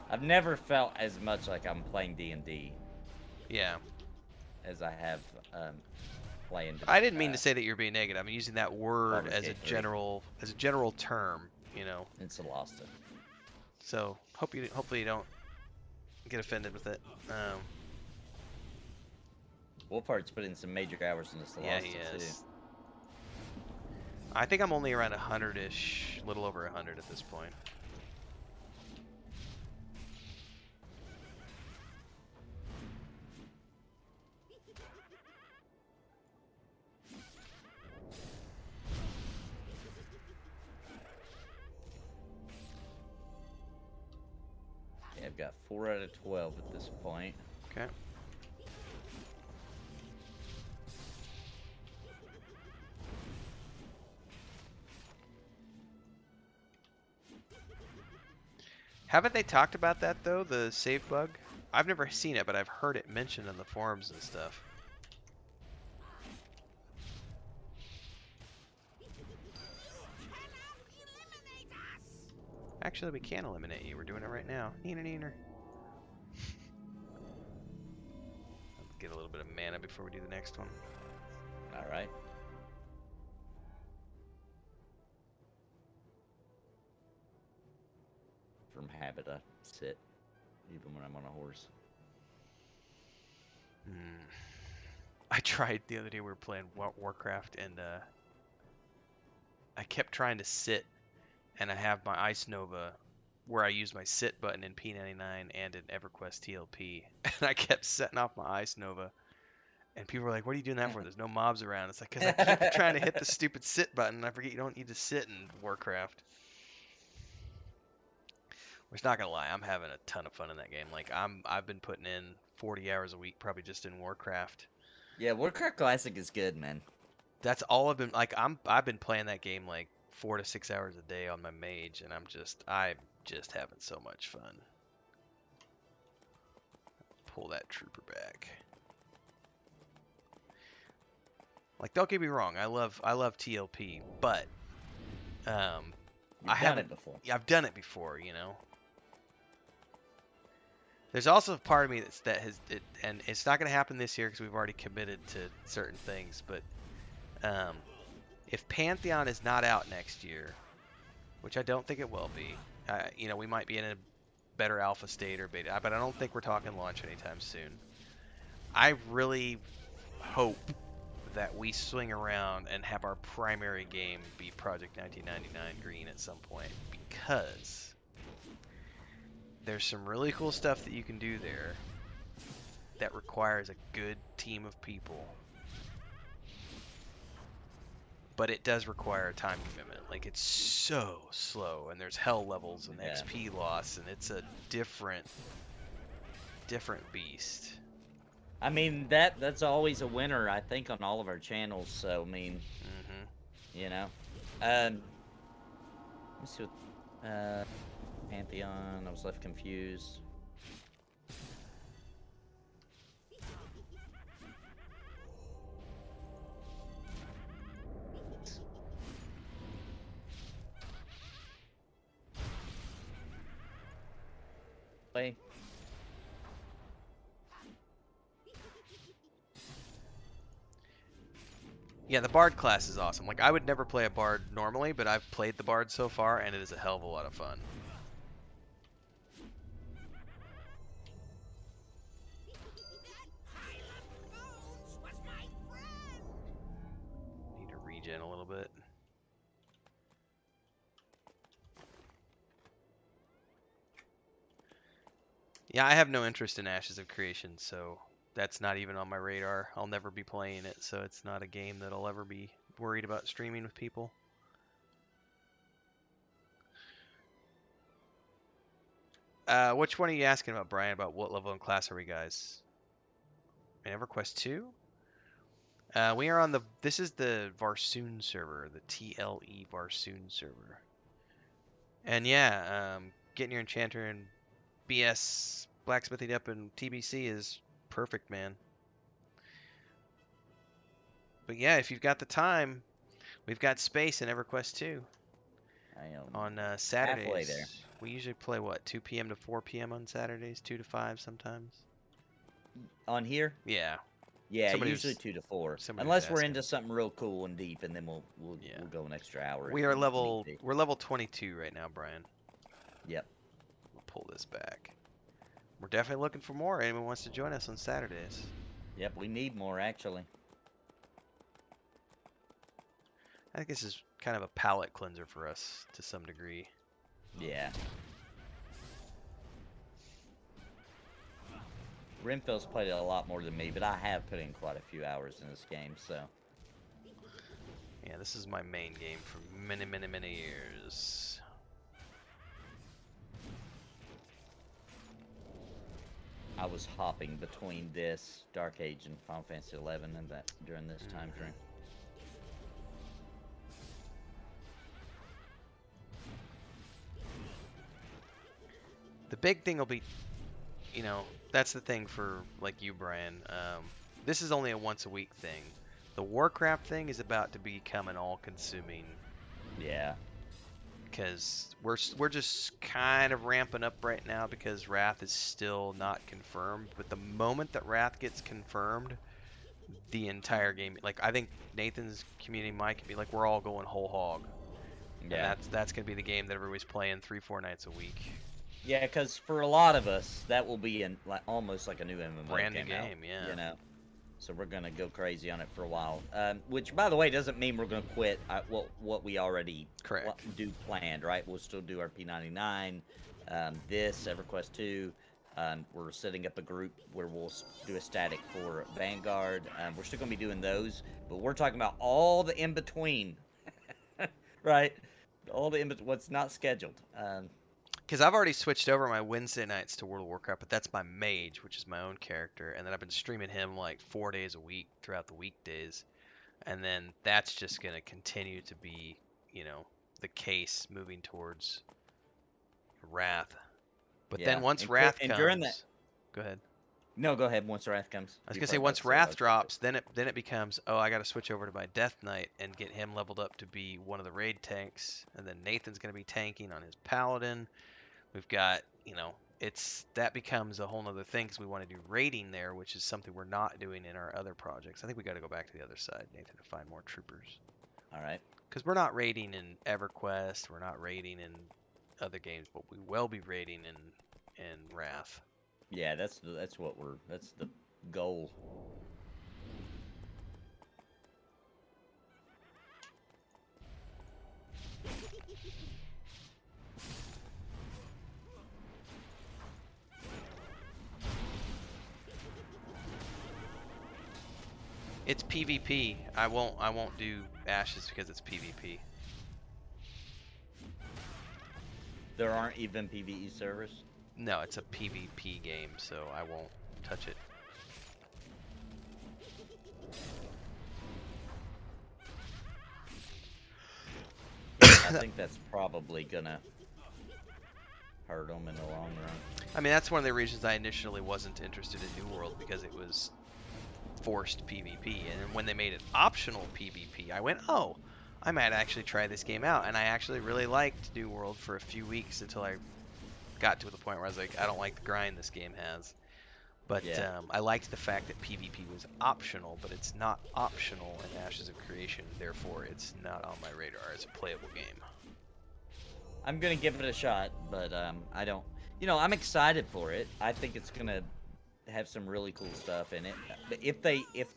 I've never felt as much like I'm playing D&D. Yeah. As I have playing. I didn't mean to say that you're being negative. I'm using that word as a general term, you know. It's a lost. So hopefully you don't get offended with it. Wolfheart's put in some major hours in this. Yeah, he is. I think I'm only around 100-ish, a little over 100 at this point. Yeah, I've got 4 out of 12 at this point. Okay. Haven't they talked about that though, the save bug? I've never seen it, but I've heard it mentioned in the forums and stuff. Actually, we can eliminate you. We're doing it right now. Neener, neener. Let's get a little bit of mana before we do the next one. All right. From habit, I sit, even when I'm on a horse. I tried the other day. We were playing Warcraft, and I kept trying to sit, and I have my Ice Nova where I use my sit button in P99 and in EverQuest TLP, and I kept setting off my Ice Nova, and people were like, "What are you doing that for? There's no mobs around." It's like, because I keep trying to hit the stupid sit button, and I forget you don't need to sit in Warcraft. Which, not gonna lie, I'm having a ton of fun in that game. Like I've been putting in 40 hours a week, probably just in Warcraft. Yeah, Warcraft Classic is good, man. That's all I've been like. I've been playing that game like 4 to 6 hours a day on my mage, and I'm just having so much fun. Pull that trooper back. Like, don't get me wrong, I love TLP, but I haven't. I've done it before, you know. There's also a part of me and it's not going to happen this year because we've already committed to certain things. But if Pantheon is not out next year, which I don't think it will be, you know, we might be in a better alpha state or beta, but I don't think we're talking launch anytime soon. I really hope that we swing around and have our primary game be Project 1999 Green at some point, because there's some really cool stuff that you can do there that requires a good team of people. but it does require a time commitment. Like, it's so slow, and there's hell levels and Yeah. XP loss, and it's a different beast. I mean, that's always a winner, I think, on all of our channels. So I mean, you know, let me see what Pantheon. I was left confused. Play. Yeah, the Bard class is awesome. Like, I would never play a Bard normally, but I've played the Bard so far, and it is a hell of a lot of fun. Need to regen a little bit. Yeah, I have no interest in Ashes of Creation, so that's not even on my radar. I'll never be playing it, so it's not a game that I'll ever be worried about streaming with people. Which one are you asking about, Brian? About what level and class are we, guys? In EverQuest 2? We are on the... This is the Varsoon server, the TLE Varsoon server. And yeah, getting your enchanter and BS blacksmithing up in TBC is perfect, man. But yeah, if you've got the time, we've got space in EverQuest 2. I am On Saturdays. halfway there. We usually play, what, 2 p.m. to 4 p.m. on Saturdays? 2 to 5 sometimes? On here? Yeah. Yeah, Somebody usually was- 2 to 4. somebody Unless was we're asking. into something real cool and deep, and then we'll go an extra hour. We if are need level... be. We're level 22 right now, Brian. Yep. We'll pull this back. We're definitely looking for more. Anyone wants to join us on Saturdays? Yep, we need more, actually. I think this is kind of a palate cleanser for us to some degree. Yeah. Renfield's played it a lot more than me, but I have put in quite a few hours in this game, so. Yeah, this is my main game for many, many, many years. I was hopping between this, Dark Age, and Final Fantasy XI and that during this time frame. The big thing will be, you know, that's the thing for, like you, Brian. This is only a once a week thing. The Warcraft thing is about to become an all-consuming. Yeah. Because we're just kind of ramping up right now because Wrath is still not confirmed. But the moment that Wrath gets confirmed, the entire game, like I think Nathan's community, my community, like we're all going whole hog. Yeah. And that's gonna be the game that everybody's playing 3-4 nights a week. Yeah, because for a lot of us, that will be almost like a new MMO Brand new game out, game, yeah. You know, so we're gonna go crazy on it for a while. Which, by the way, doesn't mean we're gonna quit what we already do planned, right? We'll still do our P99, this EverQuest 2. We're setting up a group where we'll do a static for Vanguard. We're still gonna be doing those, but we're talking about all the in between, right? All the what's not scheduled. Because I've already switched over my Wednesday nights to World of Warcraft, but that's my mage, which is my own character, and then I've been streaming him like 4 days a week throughout the weekdays, and then that's just going to continue to be, you know, the case moving towards Wrath. But Yeah, then once and Wrath and comes, during that- go ahead. No, go ahead. Once Wrath comes. I was You gonna say probably once about to Wrath let's- drops, then it becomes, oh, I got to switch over to my Death Knight and get him leveled up to be one of the raid tanks, and then Nathan's gonna be tanking on his Paladin. We've got, you know, that becomes a whole nother thing because we want to do raiding there, which is something we're not doing in our other projects. I think we got to go back to the other side, Nathan, to find more troopers. All right. Because we're not raiding in EverQuest, we're not raiding in other games, but we will be raiding in Wrath. Yeah, that's the goal. It's PvP. I won't do Ashes because it's PvP. There aren't even PvE servers? No, it's a PvP game, so I won't touch it. I think that's probably gonna hurt them in the long run. I mean, that's one of the reasons I initially wasn't interested in New World, because it was forced PvP, and when they made it optional PvP, I went, oh, I might actually try this game out, and I actually really liked New World for a few weeks until I got to the point where I was like, I don't like the grind this game has. But Yeah. I liked the fact that PvP was optional, but it's not optional in Ashes of Creation, therefore it's not on my radar as a playable game. I'm gonna give it a shot, but I don't. You know, I'm excited for it. I think it's gonna have some really cool stuff in it. But if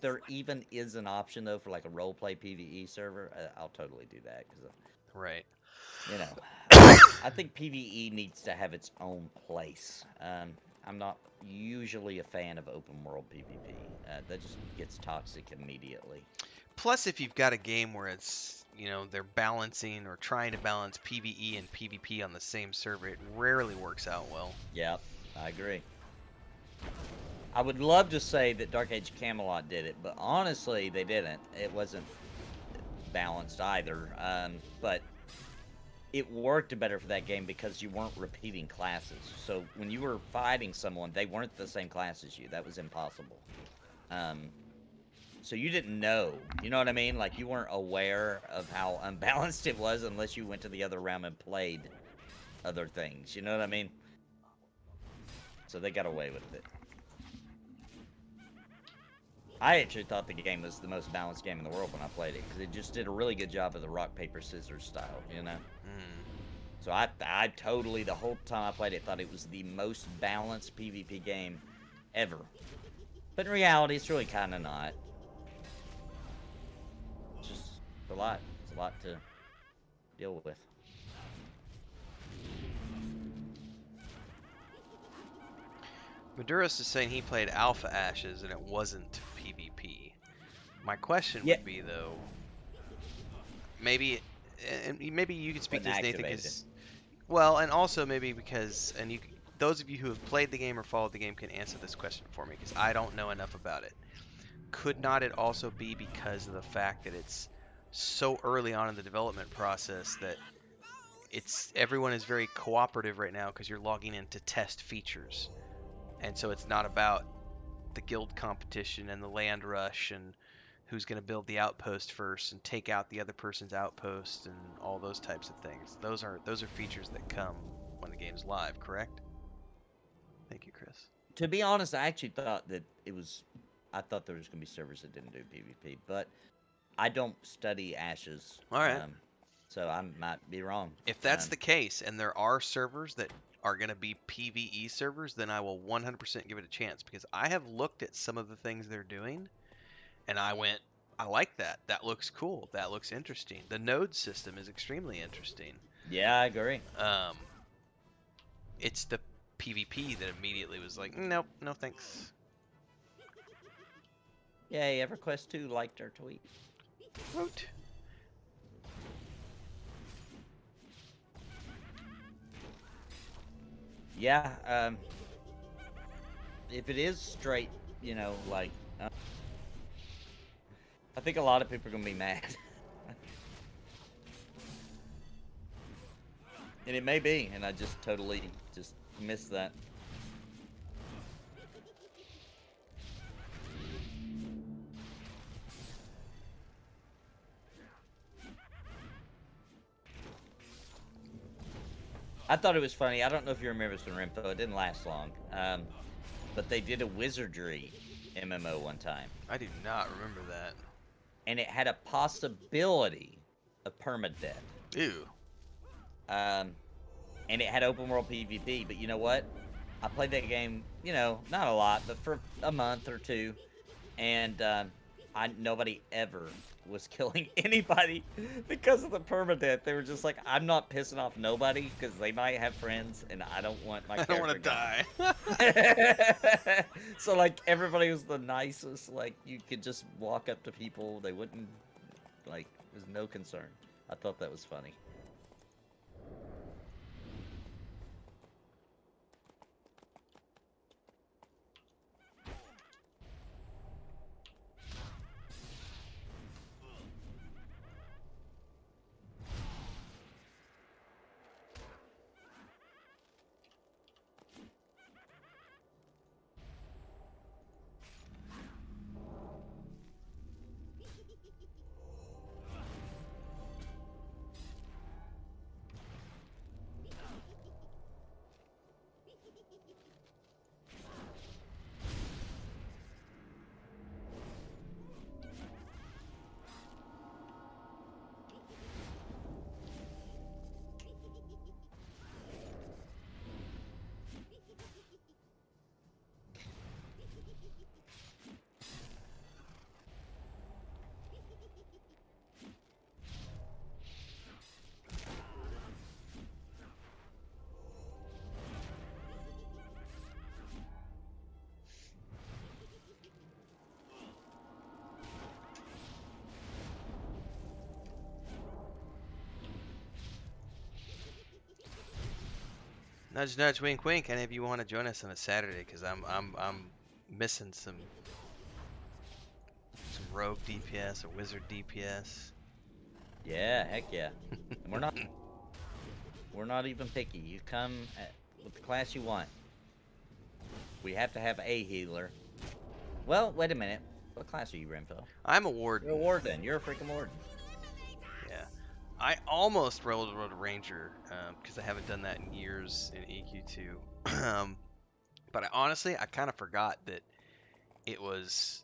there even is an option though for like a roleplay PvE server, I'll totally do that because Right. you know, I think PvE needs to have its own place. I'm not usually a fan of open world PvP. That just gets toxic immediately. Plus, if you've got a game where it's, you know, they're balancing or trying to balance PvE and PvP on the same server, it rarely works out well. Yep, I agree. I would love to say that Dark Age Camelot did it, but honestly, they didn't. It wasn't balanced either. But it worked better for that game because you weren't repeating classes. So when you were fighting someone, they weren't the same class as you. That was impossible. So you didn't know. You know what I mean? Like, you weren't aware of how unbalanced it was unless you went to the other realm and played other things. You know what I mean? So they got away with it. I actually thought the game was the most balanced game in the world when I played it, because it just did a really good job of the rock, paper, scissors style, you know? So I totally, the whole time I played it, thought it was the most balanced PvP game ever. But in reality, it's really kind of not. It's just a lot. It's a lot to deal with. Maduros is saying he played Alpha Ashes and it wasn't PvP. My question would be, though, maybe you could speak to this, Nathan, because, well, and also maybe because, and you, those of you who have played the game or followed the game can answer this question for me, because I don't know enough about it. Could not it also be because of the fact that it's so early on in the development process that everyone is very cooperative right now because you're logging in to test features? And so it's not about the guild competition and the land rush and who's going to build the outpost first and take out the other person's outpost and all those types of things. Those are features that come when the game's live, correct? Thank you, Chris. To be honest, I actually thought that I thought there was going to be servers that didn't do PvP, but I don't study Ashes. All right. So I might be wrong. If that's the case, and there are servers that are going to be PvE servers, then I will 100% give it a chance, because I have looked at some of the things they're doing, and I went, I like that. That looks cool. That looks interesting. The node system is extremely interesting. Yeah, I agree. It's the PvP that immediately was like, nope, no thanks. Yay, EverQuest 2 liked our tweet. Woot. Yeah, if it is straight, you know, like, I think a lot of people are going to be mad. And it may be, and I just totally missed that. I thought it was funny. I don't know if you remember this one, Rimfo. It didn't last long. But they did a wizardry MMO one time. I do not remember that. And it had a possibility of permadeath. Ew. And it had open world PvP, but you know what? I played that game, you know, not a lot, but for a month or two. And nobody ever was killing anybody because of the permadeath. They were just like, I'm not pissing off nobody because they might have friends and I don't want my I don't character want to die. So like everybody was the nicest. Like you could just walk up to people, they wouldn't like. There's no concern. I thought that was funny. Nudge, nudge, wink, wink. Any of you want to join us on a Saturday? Because I'm missing some rogue DPS or wizard DPS. Yeah, heck yeah. And we're not even picky. You come with the class you want. We have to have a healer. Well, wait a minute. What class are you, Renfo? I'm a warden. You're a warden. You're a freaking warden. Yeah. I almost rolled a ranger because I haven't done that in years in EQ2. But honestly, I kind of forgot that it was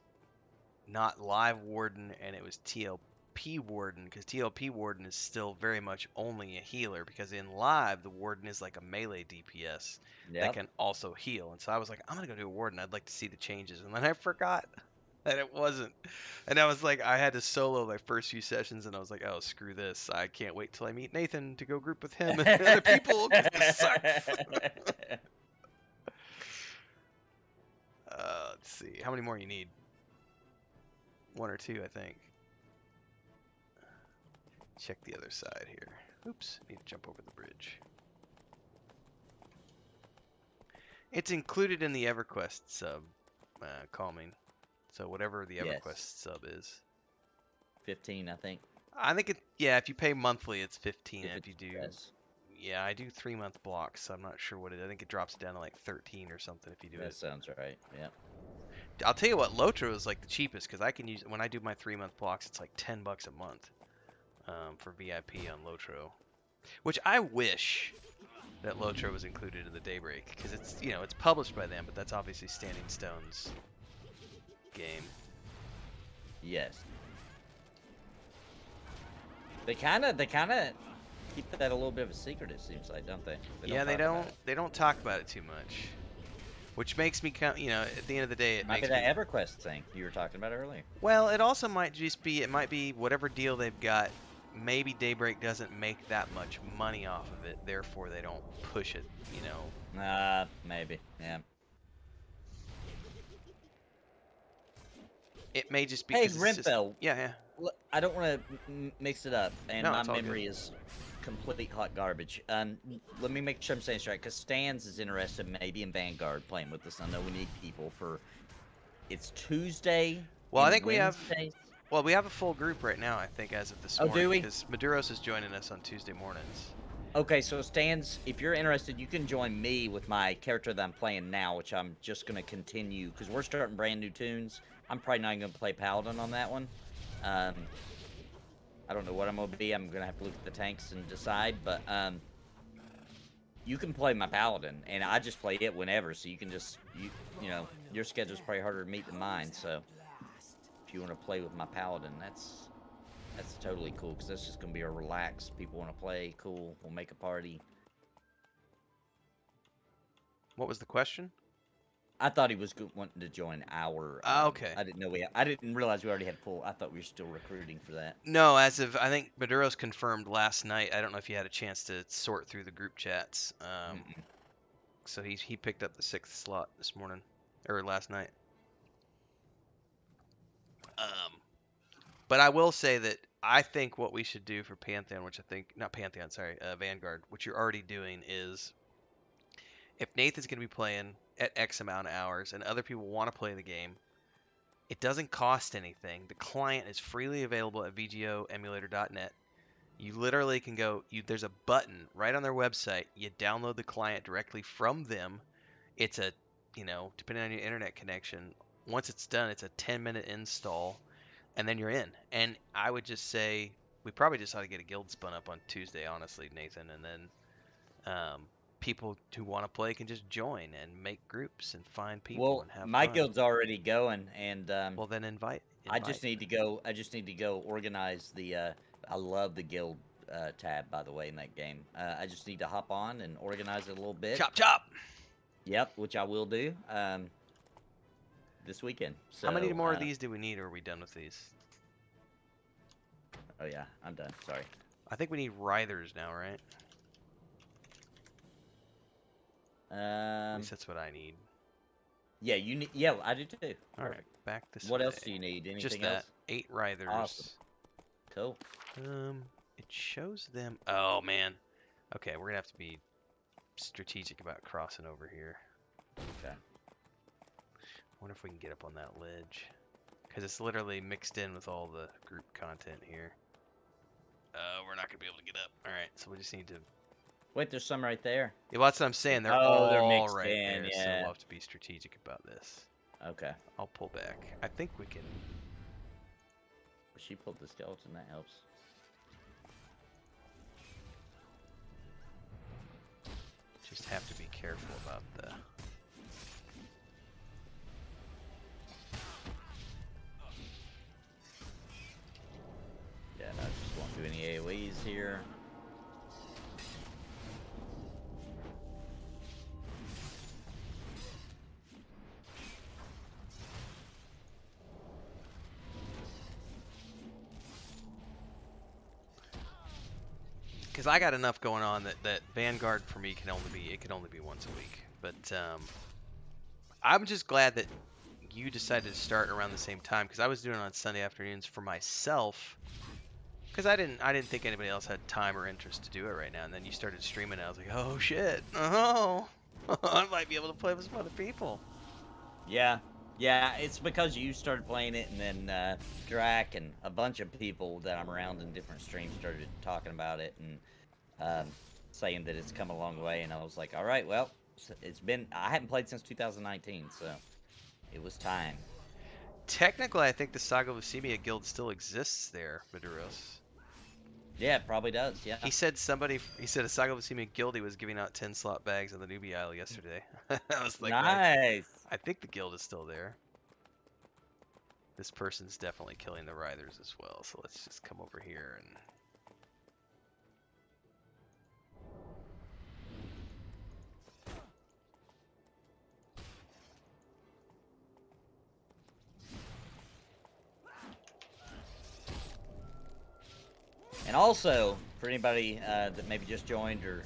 not live warden and it was TLP warden, because TLP warden is still very much only a healer, because in live the warden is like a melee DPS that can also heal. And so I was like, I'm gonna go do a warden. I'd like to see the changes, and then I forgot that it wasn't. And I was like, I had to solo my first few sessions, and I was like, oh, screw this. I can't wait till I meet Nathan to go group with him and other people, 'cause this sucks. Let's see. How many more you need? One or two, I think. Check the other side here. Oops, need to jump over the bridge. It's included in the EverQuest sub, calming. So whatever the EverQuest sub is. 15, I think. I think yeah, if you pay monthly, it's 15. If you do, yes. Yeah, I do 3-month blocks, so I'm not sure what it is. I think it drops down to like 13 or something if you do it. That sounds right. Yeah. I'll tell you what, Lotro is like the cheapest, because I can use, when I do my 3-month blocks, it's like $10 a month for VIP on Lotro, which I wish that Lotro was included in the Daybreak, because it's, you know, it's published by them, but that's obviously Standing Stone's game. Yes. They kind of keep that a little bit of a secret, it seems like, don't they? They don't talk about it too much, which makes me you know, at the end of the day, it might makes be that EverQuest thing you were talking about earlier. Well, it also might just be, it might be whatever deal they've got. Maybe Daybreak doesn't make that much money off of it, therefore they don't push it, you know. Maybe, yeah. It may just be. Hey, Renfell. Yeah. I don't want to mix it up, and No, my memory is complete hot garbage. Let me make sure I'm saying this right, because Stans is interested maybe in Vanguard playing with us. I know we need people for. It's Tuesday. Well, I think Wednesdays. we have a full group right now, I think, as of this morning. Do we? Because Maduros is joining us on Tuesday mornings. Okay, so Stans, if you're interested, you can join me with my character that I'm playing now, which I'm just going to continue, because we're starting brand new tunes. I'm probably not going to play Paladin on that one. I don't know what I'm going to be. I'm going to have to look at the tanks and decide, but you can play my Paladin, and I just play it whenever, so you can just, you know, your schedule's probably harder to meet than mine, so if you want to play with my Paladin, that's totally cool, because that's just going to be a relaxed, people want to play, cool, we'll make a party. What was the question? I thought he was wanting to join our. Okay. I didn't know I didn't realize we already had full. I thought we were still recruiting for that. No, as of I think Maduro's confirmed last night. I don't know if you had a chance to sort through the group chats. So he picked up the 6th slot this morning or last night. But I will say that I think what we should do for Pantheon, which I think not Pantheon, sorry, Vanguard, what you're already doing is if Nathan's going to be playing at X amount of hours and other people want to play the game, it doesn't cost anything. The client is freely available at vgoemulator.net. You literally can go, there's a button right on their website. You download the client directly from them. It's a, depending on your internet connection, once it's done, it's a 10-minute install, and then you're in. And I would just say we probably just ought to get a guild spun up on Tuesday, honestly, Nathan, and then people who want to play can just join and make groups and find people and have my fun. guild's already going, and well, then invite. I just need to go. I just need to go organize the. I love the guild tab, by the way, in that game. I just need to hop on and organize it a little bit. Chop chop. Yep, which I will do this weekend. So, how many more of these do we need, or are we done with these? Oh yeah, I'm done. Sorry. I think we need Writhers now, right? At least that's what I need. Yeah, you need. Yeah, I do too. All right, back this. What else do you need? Anything Just that. else? 8 Writhers. Awesome. Cool. It shows them. Oh man. Okay, we're gonna have to be strategic about crossing over here. Okay. I wonder if we can get up on that ledge, because it's literally mixed in with all the group content here. We're not gonna be able to get up. All right, so we just need to. Wait, there's some right there. Yeah, well, that's what I'm saying. They're they're all mixed right in, there, so yeah. we'll have to be strategic about this. Okay. I'll pull back. I think we can. She pulled the skeleton. That helps. Just have to be careful about the. Yeah, no, just won't do any AoEs here. Because I got enough going on that Vanguard for me can only be once a week. But I'm just glad that you decided to start around the same time, because I was doing it on Sunday afternoons for myself. Because I didn't think anybody else had time or interest to do it right now. And then you started streaming, and I was like, oh shit, oh, I might be able to play with some other people. Yeah. Yeah, it's because you started playing it, and then Drac and a bunch of people that I'm around in different streams started talking about it and saying that it's come a long way. And I was like, all right, well, I haven't played since 2019, so it was time. Technically, I think the Saga of Lucemia guild still exists there, Maduros. Yeah, it probably does, yeah. He said a Saga of Lucemia guildie was giving out 10 slot bags on the newbie isle yesterday. I was like, nice. I think the guild is still there. This person's definitely killing the Writhers as well, so let's just come over here and... And also, for anybody that maybe just joined or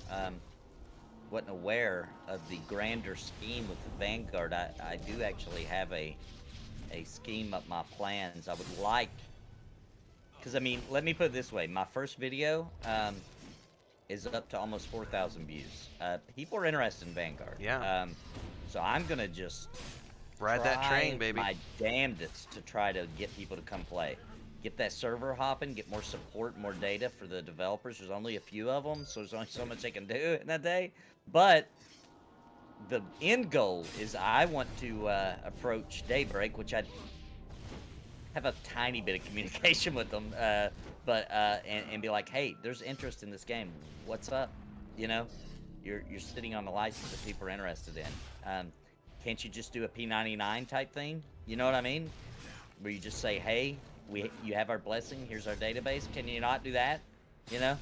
wasn't aware of the grander scheme with the Vanguard, I do actually have a scheme up my plans. I would like, because I mean, let me put it this way: my first video is up to almost 4,000 views. People are interested in Vanguard. Yeah. So I'm gonna just ride that train, baby. My damnedest to try to get people to come play. Get that server hopping, get more support, more data for the developers. There's only a few of them, so there's only so much they can do in that day. But the end goal is I want to approach Daybreak, which I have a tiny bit of communication with them, and be like, hey, there's interest in this game. What's up? You know, you're sitting on the license that people are interested in. Can't you just do a P99 type thing? You know what I mean? Where you just say, hey, you have our blessing, here's our database. Can you not do that? You know?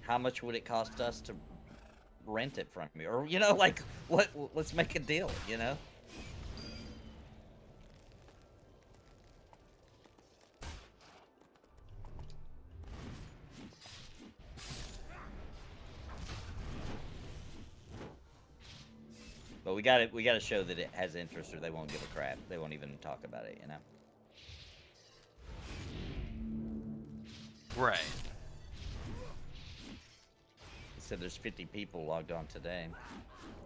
How much would it cost us to rent it from you, or like what? Let's make a deal, But we got to show that it has interest, or they won't give a crap. They won't even talk about it, Right. He said there's 50 people logged on today.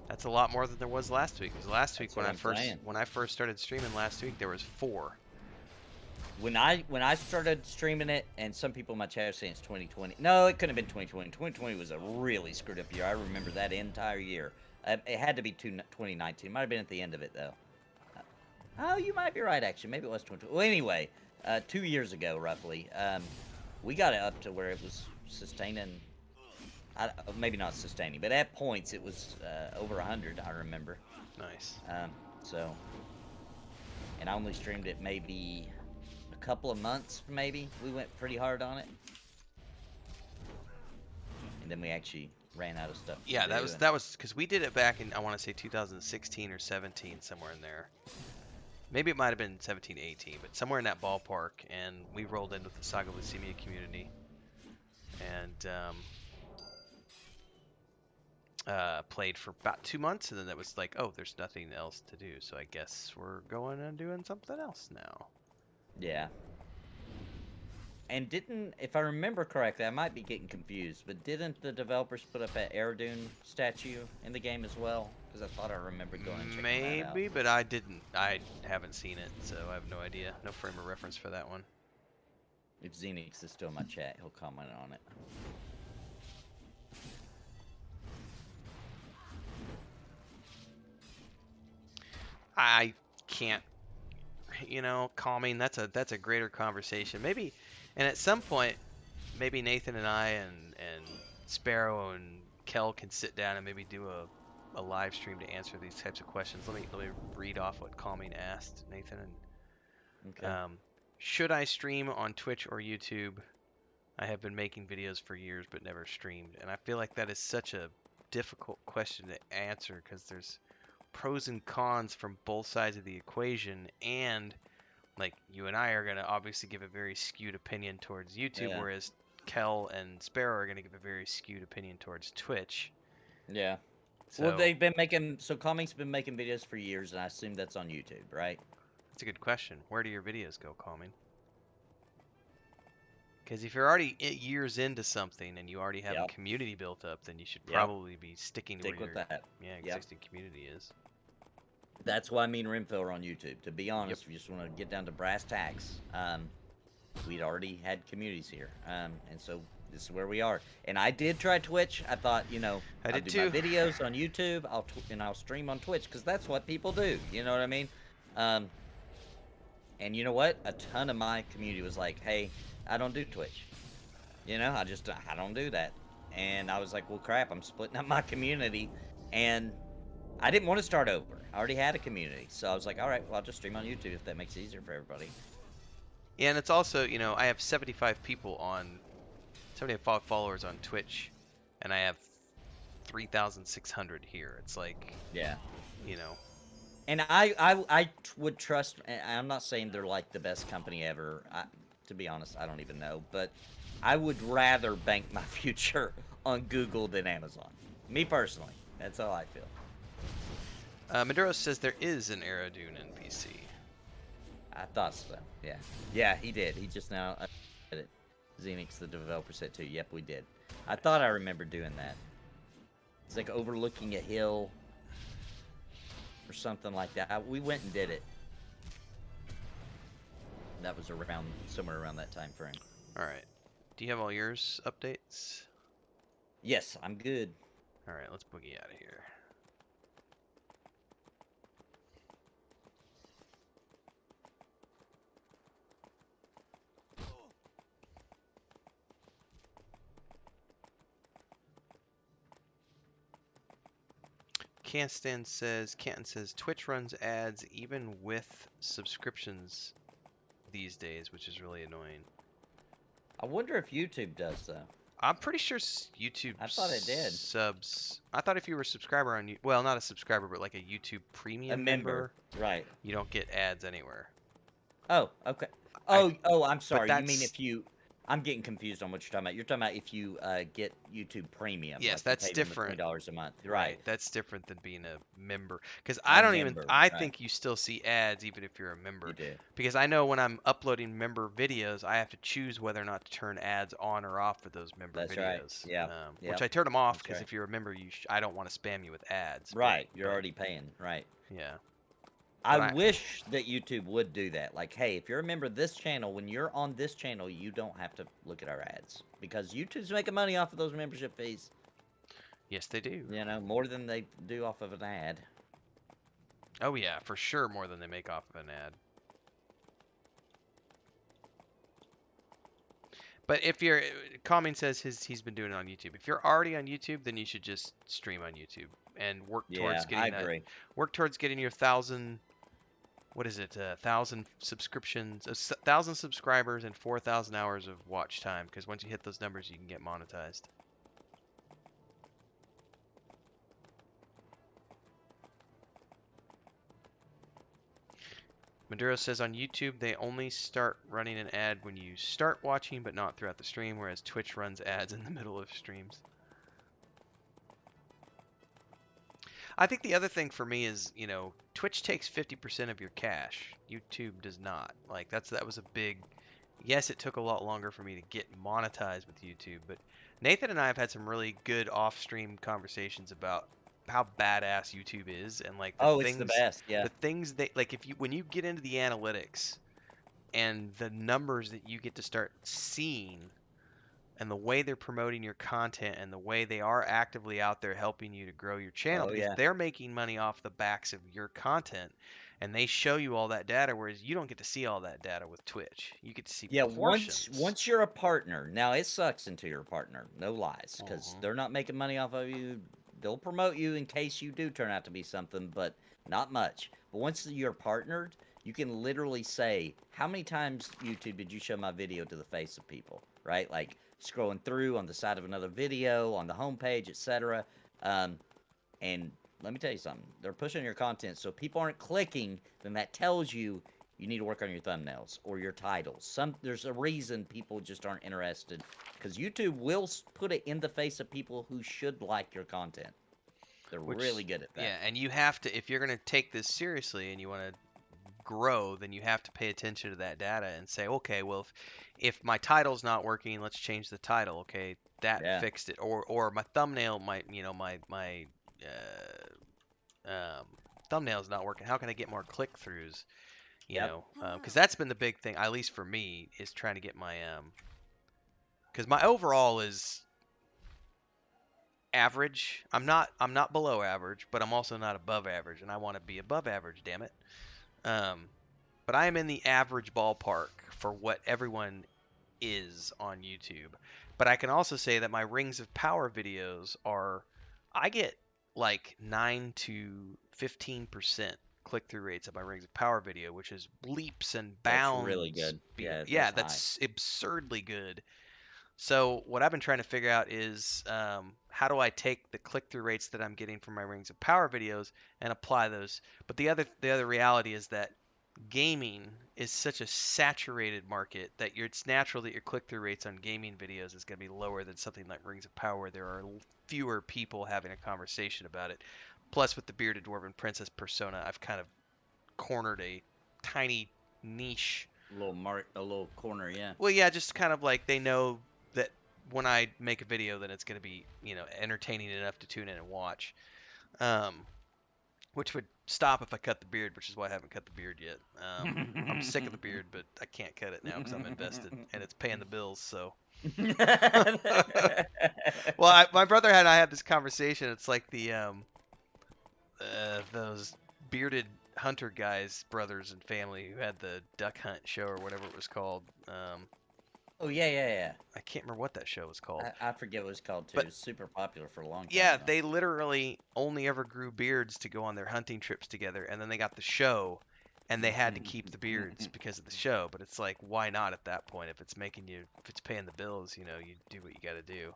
That's a lot more than there was last week. Because last week That's when I first started streaming last week, there was 4. When I started streaming it, and some people in my chat are saying it's 2020. No, it couldn't have been 2020. 2020 was a really screwed up year. I remember that entire year. It had to be 2019. Might have been at the end of it, though. Oh, you might be right, actually. Maybe it was 2020. Well, anyway, 2 years ago, roughly, we got it up to where it was sustaining. Maybe not sustaining, but at points it was over 100, I remember. Nice. So, and I only streamed it maybe a couple of months, maybe. We went pretty hard on it. And then we actually ran out of stuff. Yeah, that was because we did it back in, I want to say 2016 or 17, somewhere in there. Maybe it might have been 17, 18, but somewhere in that ballpark. And we rolled in with the Saga Leucemia community, and played for about 2 months, and then it was like, oh, there's nothing else to do, so I guess we're going and doing something else now. Yeah. And if I remember correctly, I might be getting confused, but didn't the developers put up that Aerodune statue in the game as well? Because I thought I remembered going and checking that out. Maybe, but I didn't. I haven't seen it, so I have no idea. No frame of reference for that one. If Xenix is still in my chat, he'll comment on it. I can't, calming, that's a greater conversation. Maybe, and at some point, maybe Nathan and I and Sparrow and Kel can sit down and maybe do a live stream to answer these types of questions. Let me read off what Calming asked, Nathan. Okay. Should I stream on Twitch or YouTube? I have been making videos for years but never streamed. And I feel like that is such a difficult question to answer because there's pros and cons from both sides of the equation, and like you and I are going to obviously give a very skewed opinion towards YouTube, Yeah. whereas Kel and Sparrow are going to give a very skewed opinion towards Twitch. Yeah. So, well, they've been making, so Calming's been making videos for years, and I assume that's on YouTube, right? that's a good question. Where do your videos go, Calming? Because if you're already years into something and you already have a community built up, then you should probably be sticking to where your existing community is. That's why me and Rimfill are on YouTube. To be honest, if you just want to get down to brass tacks, we'd already had communities here, and so this is where we are. And I did try Twitch. I thought, I did do my too. videos on YouTube. I'll stream on Twitch because that's what people do. You know what I mean? And you know what? A ton of my community was like, "Hey, I don't do Twitch. I don't do that." And I was like, "Well, crap! I'm splitting up my community," and I didn't want to start over. I already had a community, so I was like, "All right, well, I'll just stream on YouTube if that makes it easier for everybody." Yeah, and it's also, I have 75 followers on Twitch, and I have 3,600 here. It's like, yeah, And I would trust. I'm not saying they're like the best company ever. To be honest, I don't even know, but I would rather bank my future on Google than Amazon. Me personally, that's how I feel. Maduro says there is an Aerodune NPC. I thought so. Yeah. Yeah, he did. He just now did it. Xenix, the developer, said too. Yep, we did. I thought I remembered doing that. It's like overlooking a hill or something like that. We went and did it. That was somewhere around that time frame. All right. Do you have all yours updates? Yes, I'm good. All right, let's boogie out of here. Canton says Twitch runs ads even with subscriptions these days, which is really annoying. I wonder if YouTube does though. I'm pretty sure YouTube I thought it did. subs. I thought if you were a subscriber on, well, not a subscriber, but like a YouTube A Premium member, right? you don't get ads anywhere. Oh, okay. I, Oh, I'm but sorry. You mean that's if you? I'm getting confused on what you're talking about. You're talking about if you get YouTube Premium, yes, like you that's pay them the different. $20 a month, Right. right? That's different than being a member. Because A I don't even. member, I right? think you still see ads even if you're a You member. do. Because I know when I'm uploading member videos, I have to choose whether or not to turn ads on or off for those member That's right. videos. Yeah. Which Yep. I turn them off That's because right. if you're a member, I don't want to spam you with ads. Right. You're but already paying, right? yeah. I But wish that YouTube would do that. Like, hey, if you're a member of this channel, when you're on this channel, you don't have to look at our ads because YouTube's making money off of those membership fees. yes, they do. You know, more than they do off of an ad. Oh yeah, for sure, more than they make off of an ad. But if you're, Calming says he's been doing it on YouTube. If you're already on YouTube, then you should just stream on YouTube and work towards Yeah, I getting that. agree. Work towards getting your 1,000. What is it? 1,000 subscriptions, 1,000 subscribers, and 4,000 hours of watch time. Because once you hit those numbers, you can get monetized. Maduro says on YouTube they only start running an ad when you start watching, but not throughout the stream, whereas Twitch runs ads in the middle of streams. I think the other thing for me is, Twitch takes 50% of your cash. YouTube does not. Like that was a big. Yes, it took a lot longer for me to get monetized with YouTube, but Nathan and I have had some really good off-stream conversations about how badass YouTube is and like It's the best. Yeah. the things that like when you get into the analytics and the numbers that you get to start seeing and the way they're promoting your content and the way they are actively out there helping you to grow your channel because they're making money off the backs of your content and they show you all that data, whereas you don't get to see all that data with Twitch. You get to see portions. Once you're a partner, now it sucks until you're a partner, no lies, because they're not making money off of you. They'll promote you in case you do turn out to be something, but not much. But once you're partnered, you can literally say, how many times, YouTube, did you show my video to the face of people, right? Like scrolling through on the side of another video, on the homepage, etc. And let me tell you something. They're pushing your content, so people aren't clicking, then that tells you you need to work on your thumbnails or your titles. There's a reason people just aren't interested, because YouTube will put it in the face of people who should like your content. They're really good at that. Yeah, and you have to, if you're going to take this seriously and you want to grow, then you have to pay attention to that data and say, okay, well, if my title's not working, let's change the title. Okay, that fixed it. Or my thumbnail, my thumbnail's not working. How can I get more click-throughs? You know, because that's been the big thing, at least for me, is trying to get my because my overall is average. I'm not below average, but I'm also not above average, and I want to be above average. Damn it. But I am in the average ballpark for what everyone is on YouTube. But I can also say that my Rings of Power videos I get like 9 to 15% click-through rates of my Rings of Power video, which is leaps and bounds. That's really good. Yeah, that's absurdly good. So what I've been trying to figure out is how do I take the click-through rates that I'm getting from my Rings of Power videos and apply those. But the other reality is that gaming is such a saturated market that it's natural that your click-through rates on gaming videos is going to be lower than something like Rings of Power, where there are fewer people having a conversation about it. Plus, with the bearded dwarven princess persona, I've kind of cornered a tiny niche. A little corner, yeah. Well, yeah, just kind of like they know that when I make a video, then it's going to be, entertaining enough to tune in and watch. Which would stop if I cut the beard, which is why I haven't cut the beard yet. I'm sick of the beard, but I can't cut it now because I'm invested and it's paying the bills. So, well, my brother and I had this conversation. It's like those bearded hunter guys, brothers and family, who had the duck hunt show or whatever it was called. Oh yeah. I can't remember what that show was called. I forget what it was called too. But, it was super popular for a long time. Yeah, they literally only ever grew beards to go on their hunting trips together, and then they got the show, and they had to keep the beards because of the show. But it's like, why not at that point? If it's paying the bills, you do what you got to do.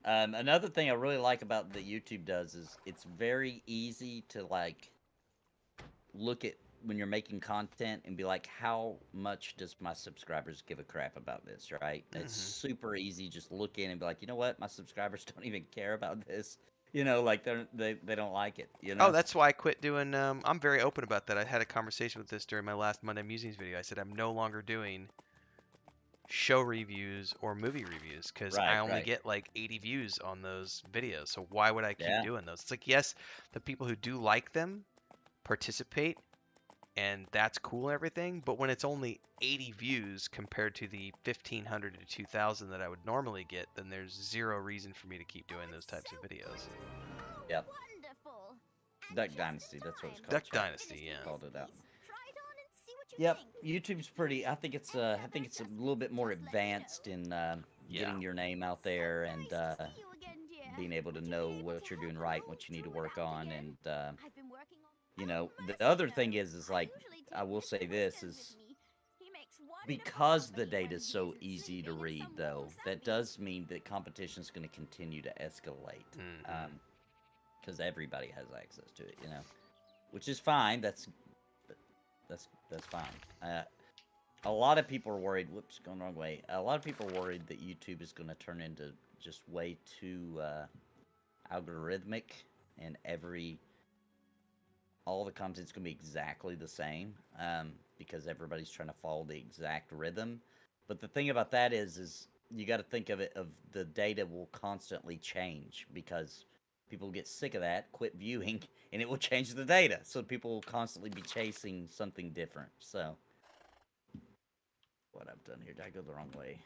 Another thing I really like about that YouTube does is it's very easy to like look at when you're making content and be like, how much does my subscribers give a crap about this, right? It's super easy. Just look in and be like, you know what? My subscribers don't even care about this. Like they don't like it. Oh, that's why I quit doing. I'm very open about that. I had a conversation with this during my last Monday Musings video. I said I'm no longer doing show reviews or movie reviews because I only get like 80 views on those videos. So why would I keep doing those? It's like, yes, the people who do like them participate, and that's cool and everything. But when it's only 80 views compared to the 1,500 to 2,000 that I would normally get, then there's zero reason for me to keep doing those types of videos. Yep. Duck Dynasty, that's what it's called. Duck Dynasty, yeah. Called it out. Yep, YouTube's pretty. I think it's a little bit more advanced in getting your name out there and being able to know what you're doing right, what you need to work on, and the other thing is like I will say this is because the data is so easy to read, though, that does mean that competition is going to continue to escalate because everybody has access to it, which is fine. That's fine. A lot of people are worried. Whoops, going the wrong way. A lot of people are worried that YouTube is going to turn into just way too algorithmic, and all the content's going to be exactly the same because everybody's trying to follow the exact rhythm. But the thing about that is you got to think of the data will constantly change because people get sick of that, quit viewing, and it will change the data. So people will constantly be chasing something different. So, what I've done here, did I go the wrong way?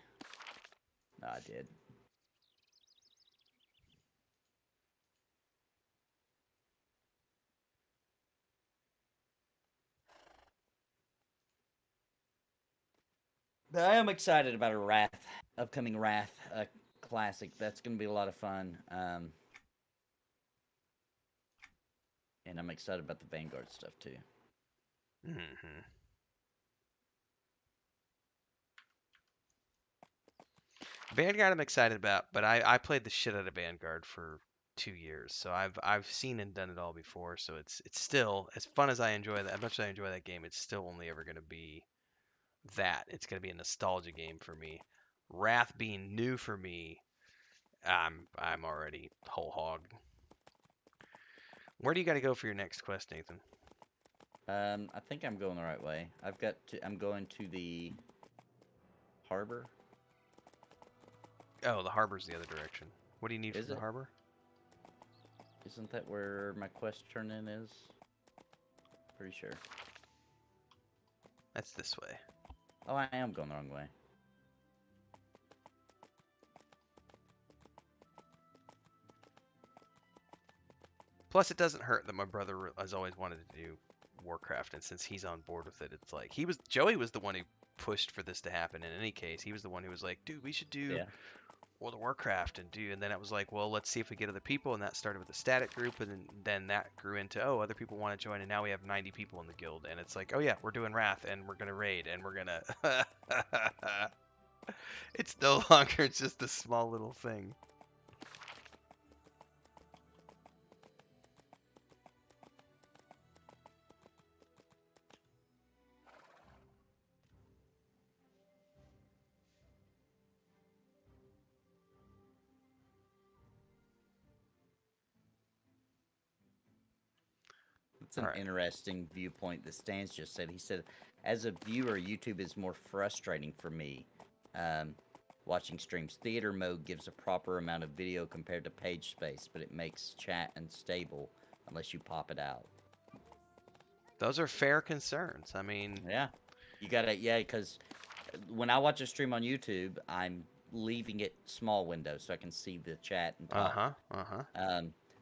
No, I did. But I am excited about a upcoming Wrath classic. That's going to be a lot of fun. And I'm excited about the Vanguard stuff too. Vanguard I'm excited about, but I played the shit out of Vanguard for 2 years, so I've seen and done it all before. So it's still as fun as I enjoy that. As much as I enjoy that game, it's still only ever going to be that. It's going to be a nostalgia game for me. Wrath being new for me, I'm already whole hog. Where do you got to go for your next quest, Nathan? I think I'm going the right way. I'm going to the harbor. Oh, the harbor's the other direction. What do you need from the harbor? Isn't that where my quest turn-in is? Pretty sure. That's this way. Oh, I am going the wrong way. Plus, it doesn't hurt that my brother has always wanted to do Warcraft, and since he's on board with it, it's like Joey was the one who pushed for this to happen. In any case, he was the one who was like, "Dude, we should do World of Warcraft," and then it was like, "Well, let's see if we get other people," and that started with the static group, and then that grew into, oh, other people want to join, and now we have 90 people in the guild, and it's like, oh yeah, we're doing Wrath, and we're gonna raid, and we're gonna. It's no longer just a small little thing. It's an interesting viewpoint that Stan's just said. He said, as a viewer, YouTube is more frustrating for me. Watching streams. Theater mode gives a proper amount of video compared to page space, but it makes chat unstable unless you pop it out. Those are fair concerns. I mean... Yeah. You gotta... Yeah, because when I watch a stream on YouTube, I'm leaving it small window so I can see the chat and talk.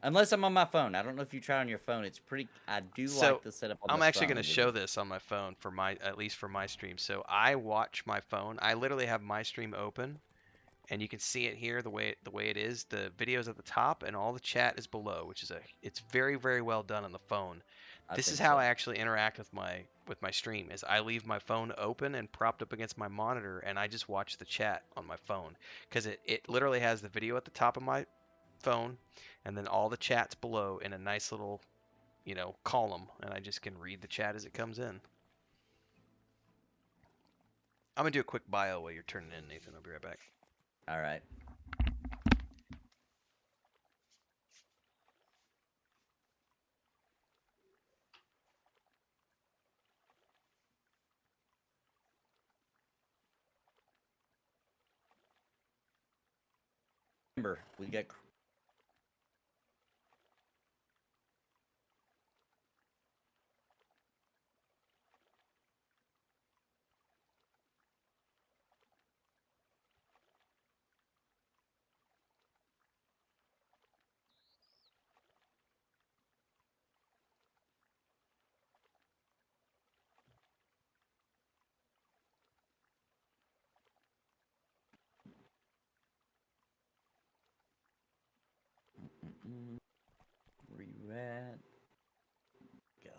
Unless I'm on my phone. I don't know if you try on your phone. It's pretty... I do like the setup on the phone. I'm actually going to show this on my phone at least for my stream. So I watch my phone. I literally have my stream open, and you can see it here the way it is. The video's at the top, and all the chat is below, which is it's very, very well done on the phone. This is think how so. I actually interact with my stream. Is I leave my phone open and propped up against my monitor, and I just watch the chat on my phone because it literally has the video at the top of my phone, and then all the chats below in a nice little column, and I just can read the chat as it comes in. I'm gonna do a quick bio while you're turning in, Nathan. I'll be right back. All right. Remember, we got where you at? Go.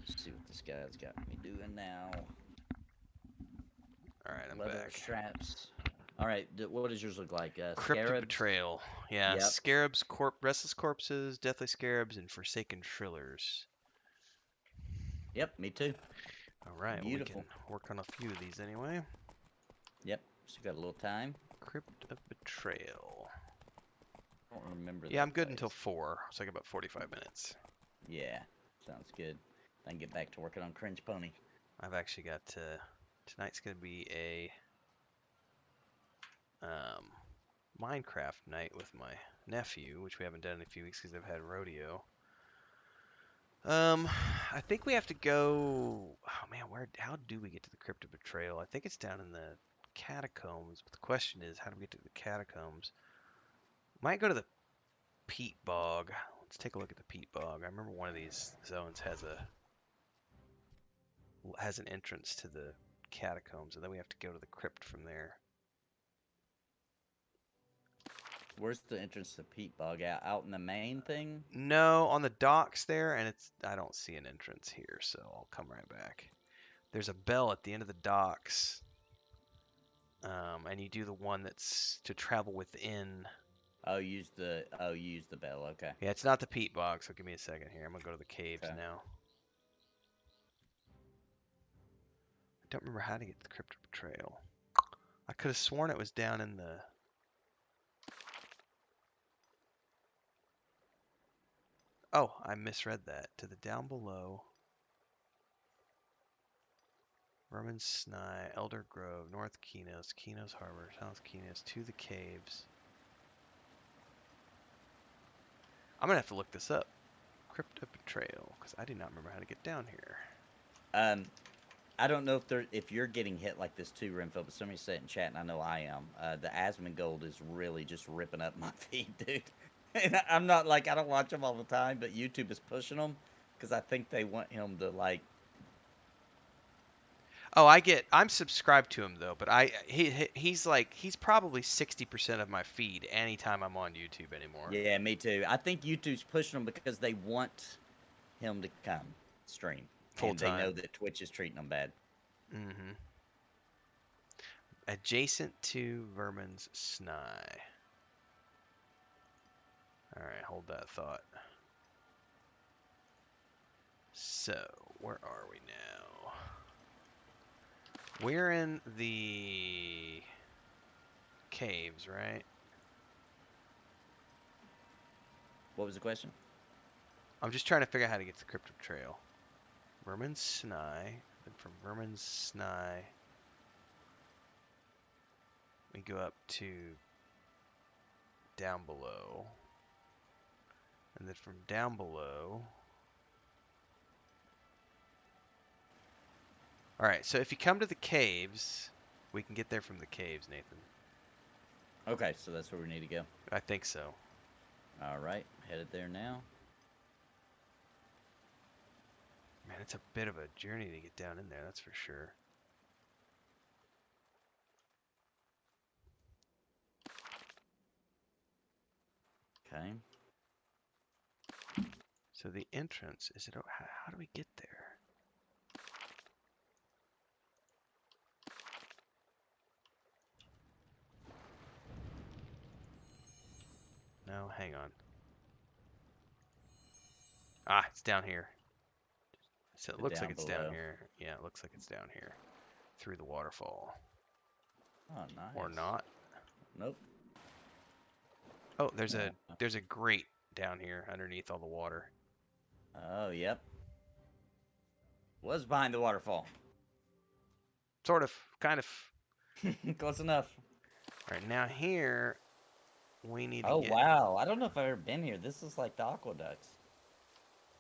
Let's see what this guy's got me doing now. All right, I'm Leather back. straps. All right, what does yours look like? Cryptid Scarabs? Betrayal. Yeah, Yep. Scarabs, Restless Corpses, Deathly Scarabs, and Forsaken Shrillers. Yep, me too. All right, Beautiful. we can work on a few of these anyway. Yep, still got a little time. Crypt of Betrayal. I don't remember that Yeah, I'm good place. until 4, so I got about 45 minutes. Yeah, sounds good. I can get back to working on Cringe Pony. I've actually got tonight's gonna be a Minecraft night with my nephew, which we haven't done in a few weeks because they've had rodeo. I think we have to go. Oh man, how do we get to the Crypt of Betrayal? I think it's down in the catacombs. But the question is, how do we get to the catacombs? Might go to the peat bog. Let's take a look at the peat bog. I remember one of these zones has an entrance to the catacombs, and then we have to go to the crypt from there. Where's the entrance to Peat Bog? Out in the main thing? No, on the docks there, and I don't see an entrance here, so I'll come right back. There's a bell at the end of the docks, and you do the one that's to travel within. Oh, use the bell. Okay. Yeah, it's not the peat bog, so give me a second here. I'm gonna go to the caves Okay. now. I don't remember how to get to the Crypt of Betrayal. I could have sworn it was down in the. Oh, I misread that. To the down below. Vermin's Snai, Elder Grove, North Kinos, Kinos Harbor, South Kinos, to the caves. I'm gonna have to look this up. Crypt of Betrayal, because I do not remember how to get down here. I don't know if you're getting hit like this too, Renfo, but somebody said in chat, and I know I am. The Asmongold is really just ripping up my feed, dude. And I'm not like, I don't watch them all the time, but YouTube is pushing them because I think they want him to like. Oh, I'm subscribed to him though, but he's probably 60% of my feed anytime I'm on YouTube anymore. Yeah, me too. I think YouTube's pushing them because they want him to come stream. Full time. And they know that Twitch is treating them bad. Mm-hmm. Adjacent to Vermin's Snai. Alright, hold that thought. So, where are we now? We're in the caves, right? What was the question? I'm just trying to figure out how to get to the Crypt of Betrayal. Vermin's Snai. Then from Vermin's Snai, we go up to down below. And then from down below... Alright, so if you come to the caves, we can get there from the caves, Nathan. Okay, so that's where we need to go. I think so. All right, headed there now. Man, it's a bit of a journey to get down in there, that's for sure. Okay. So the entrance, is it... How do we get there? No, hang on. Ah, it's down here. So it looks like it's down here. Yeah, it looks like it's down here. Through the waterfall. Oh, nice. Or not. Nope. Oh, there's a grate down here underneath all the water. Oh, yep. Was behind the waterfall. Sort of, kind of. Close enough. All right, now here we need to Oh, get... wow. I don't know if I've ever been here. This is like the aqueducts.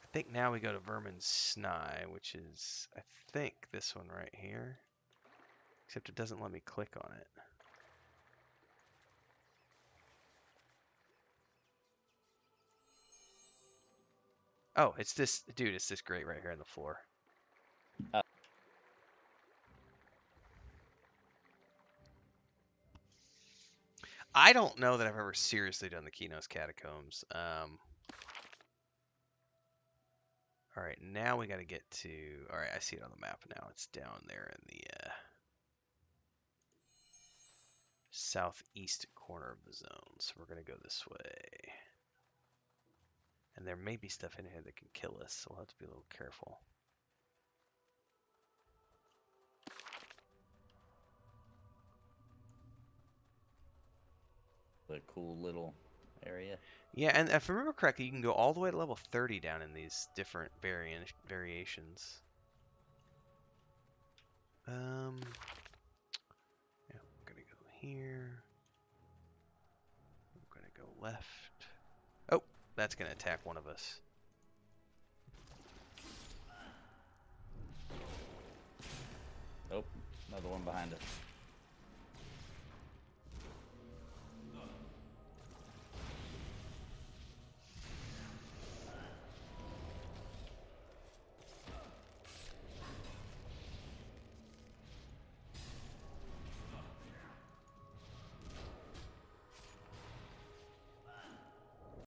I think now we go to Vermin's Snai, which is, I think, this one right here. Except it doesn't let me click on it. Oh, it's this, dude, it's this grate right here on the floor. I don't know that I've ever seriously done the Kinos Catacombs. All right, now we got to get to... All right, I see it on the map now. It's down there in the southeast corner of the zone. So we're going to go this way. And there may be stuff in here that can kill us, so we'll have to be a little careful. A cool little area. Yeah, and if I remember correctly, you can go all the way to level 30 down in these different variations. Yeah, I'm gonna go here. I'm gonna go left. Oh, that's gonna attack one of us. Oh, another one behind us.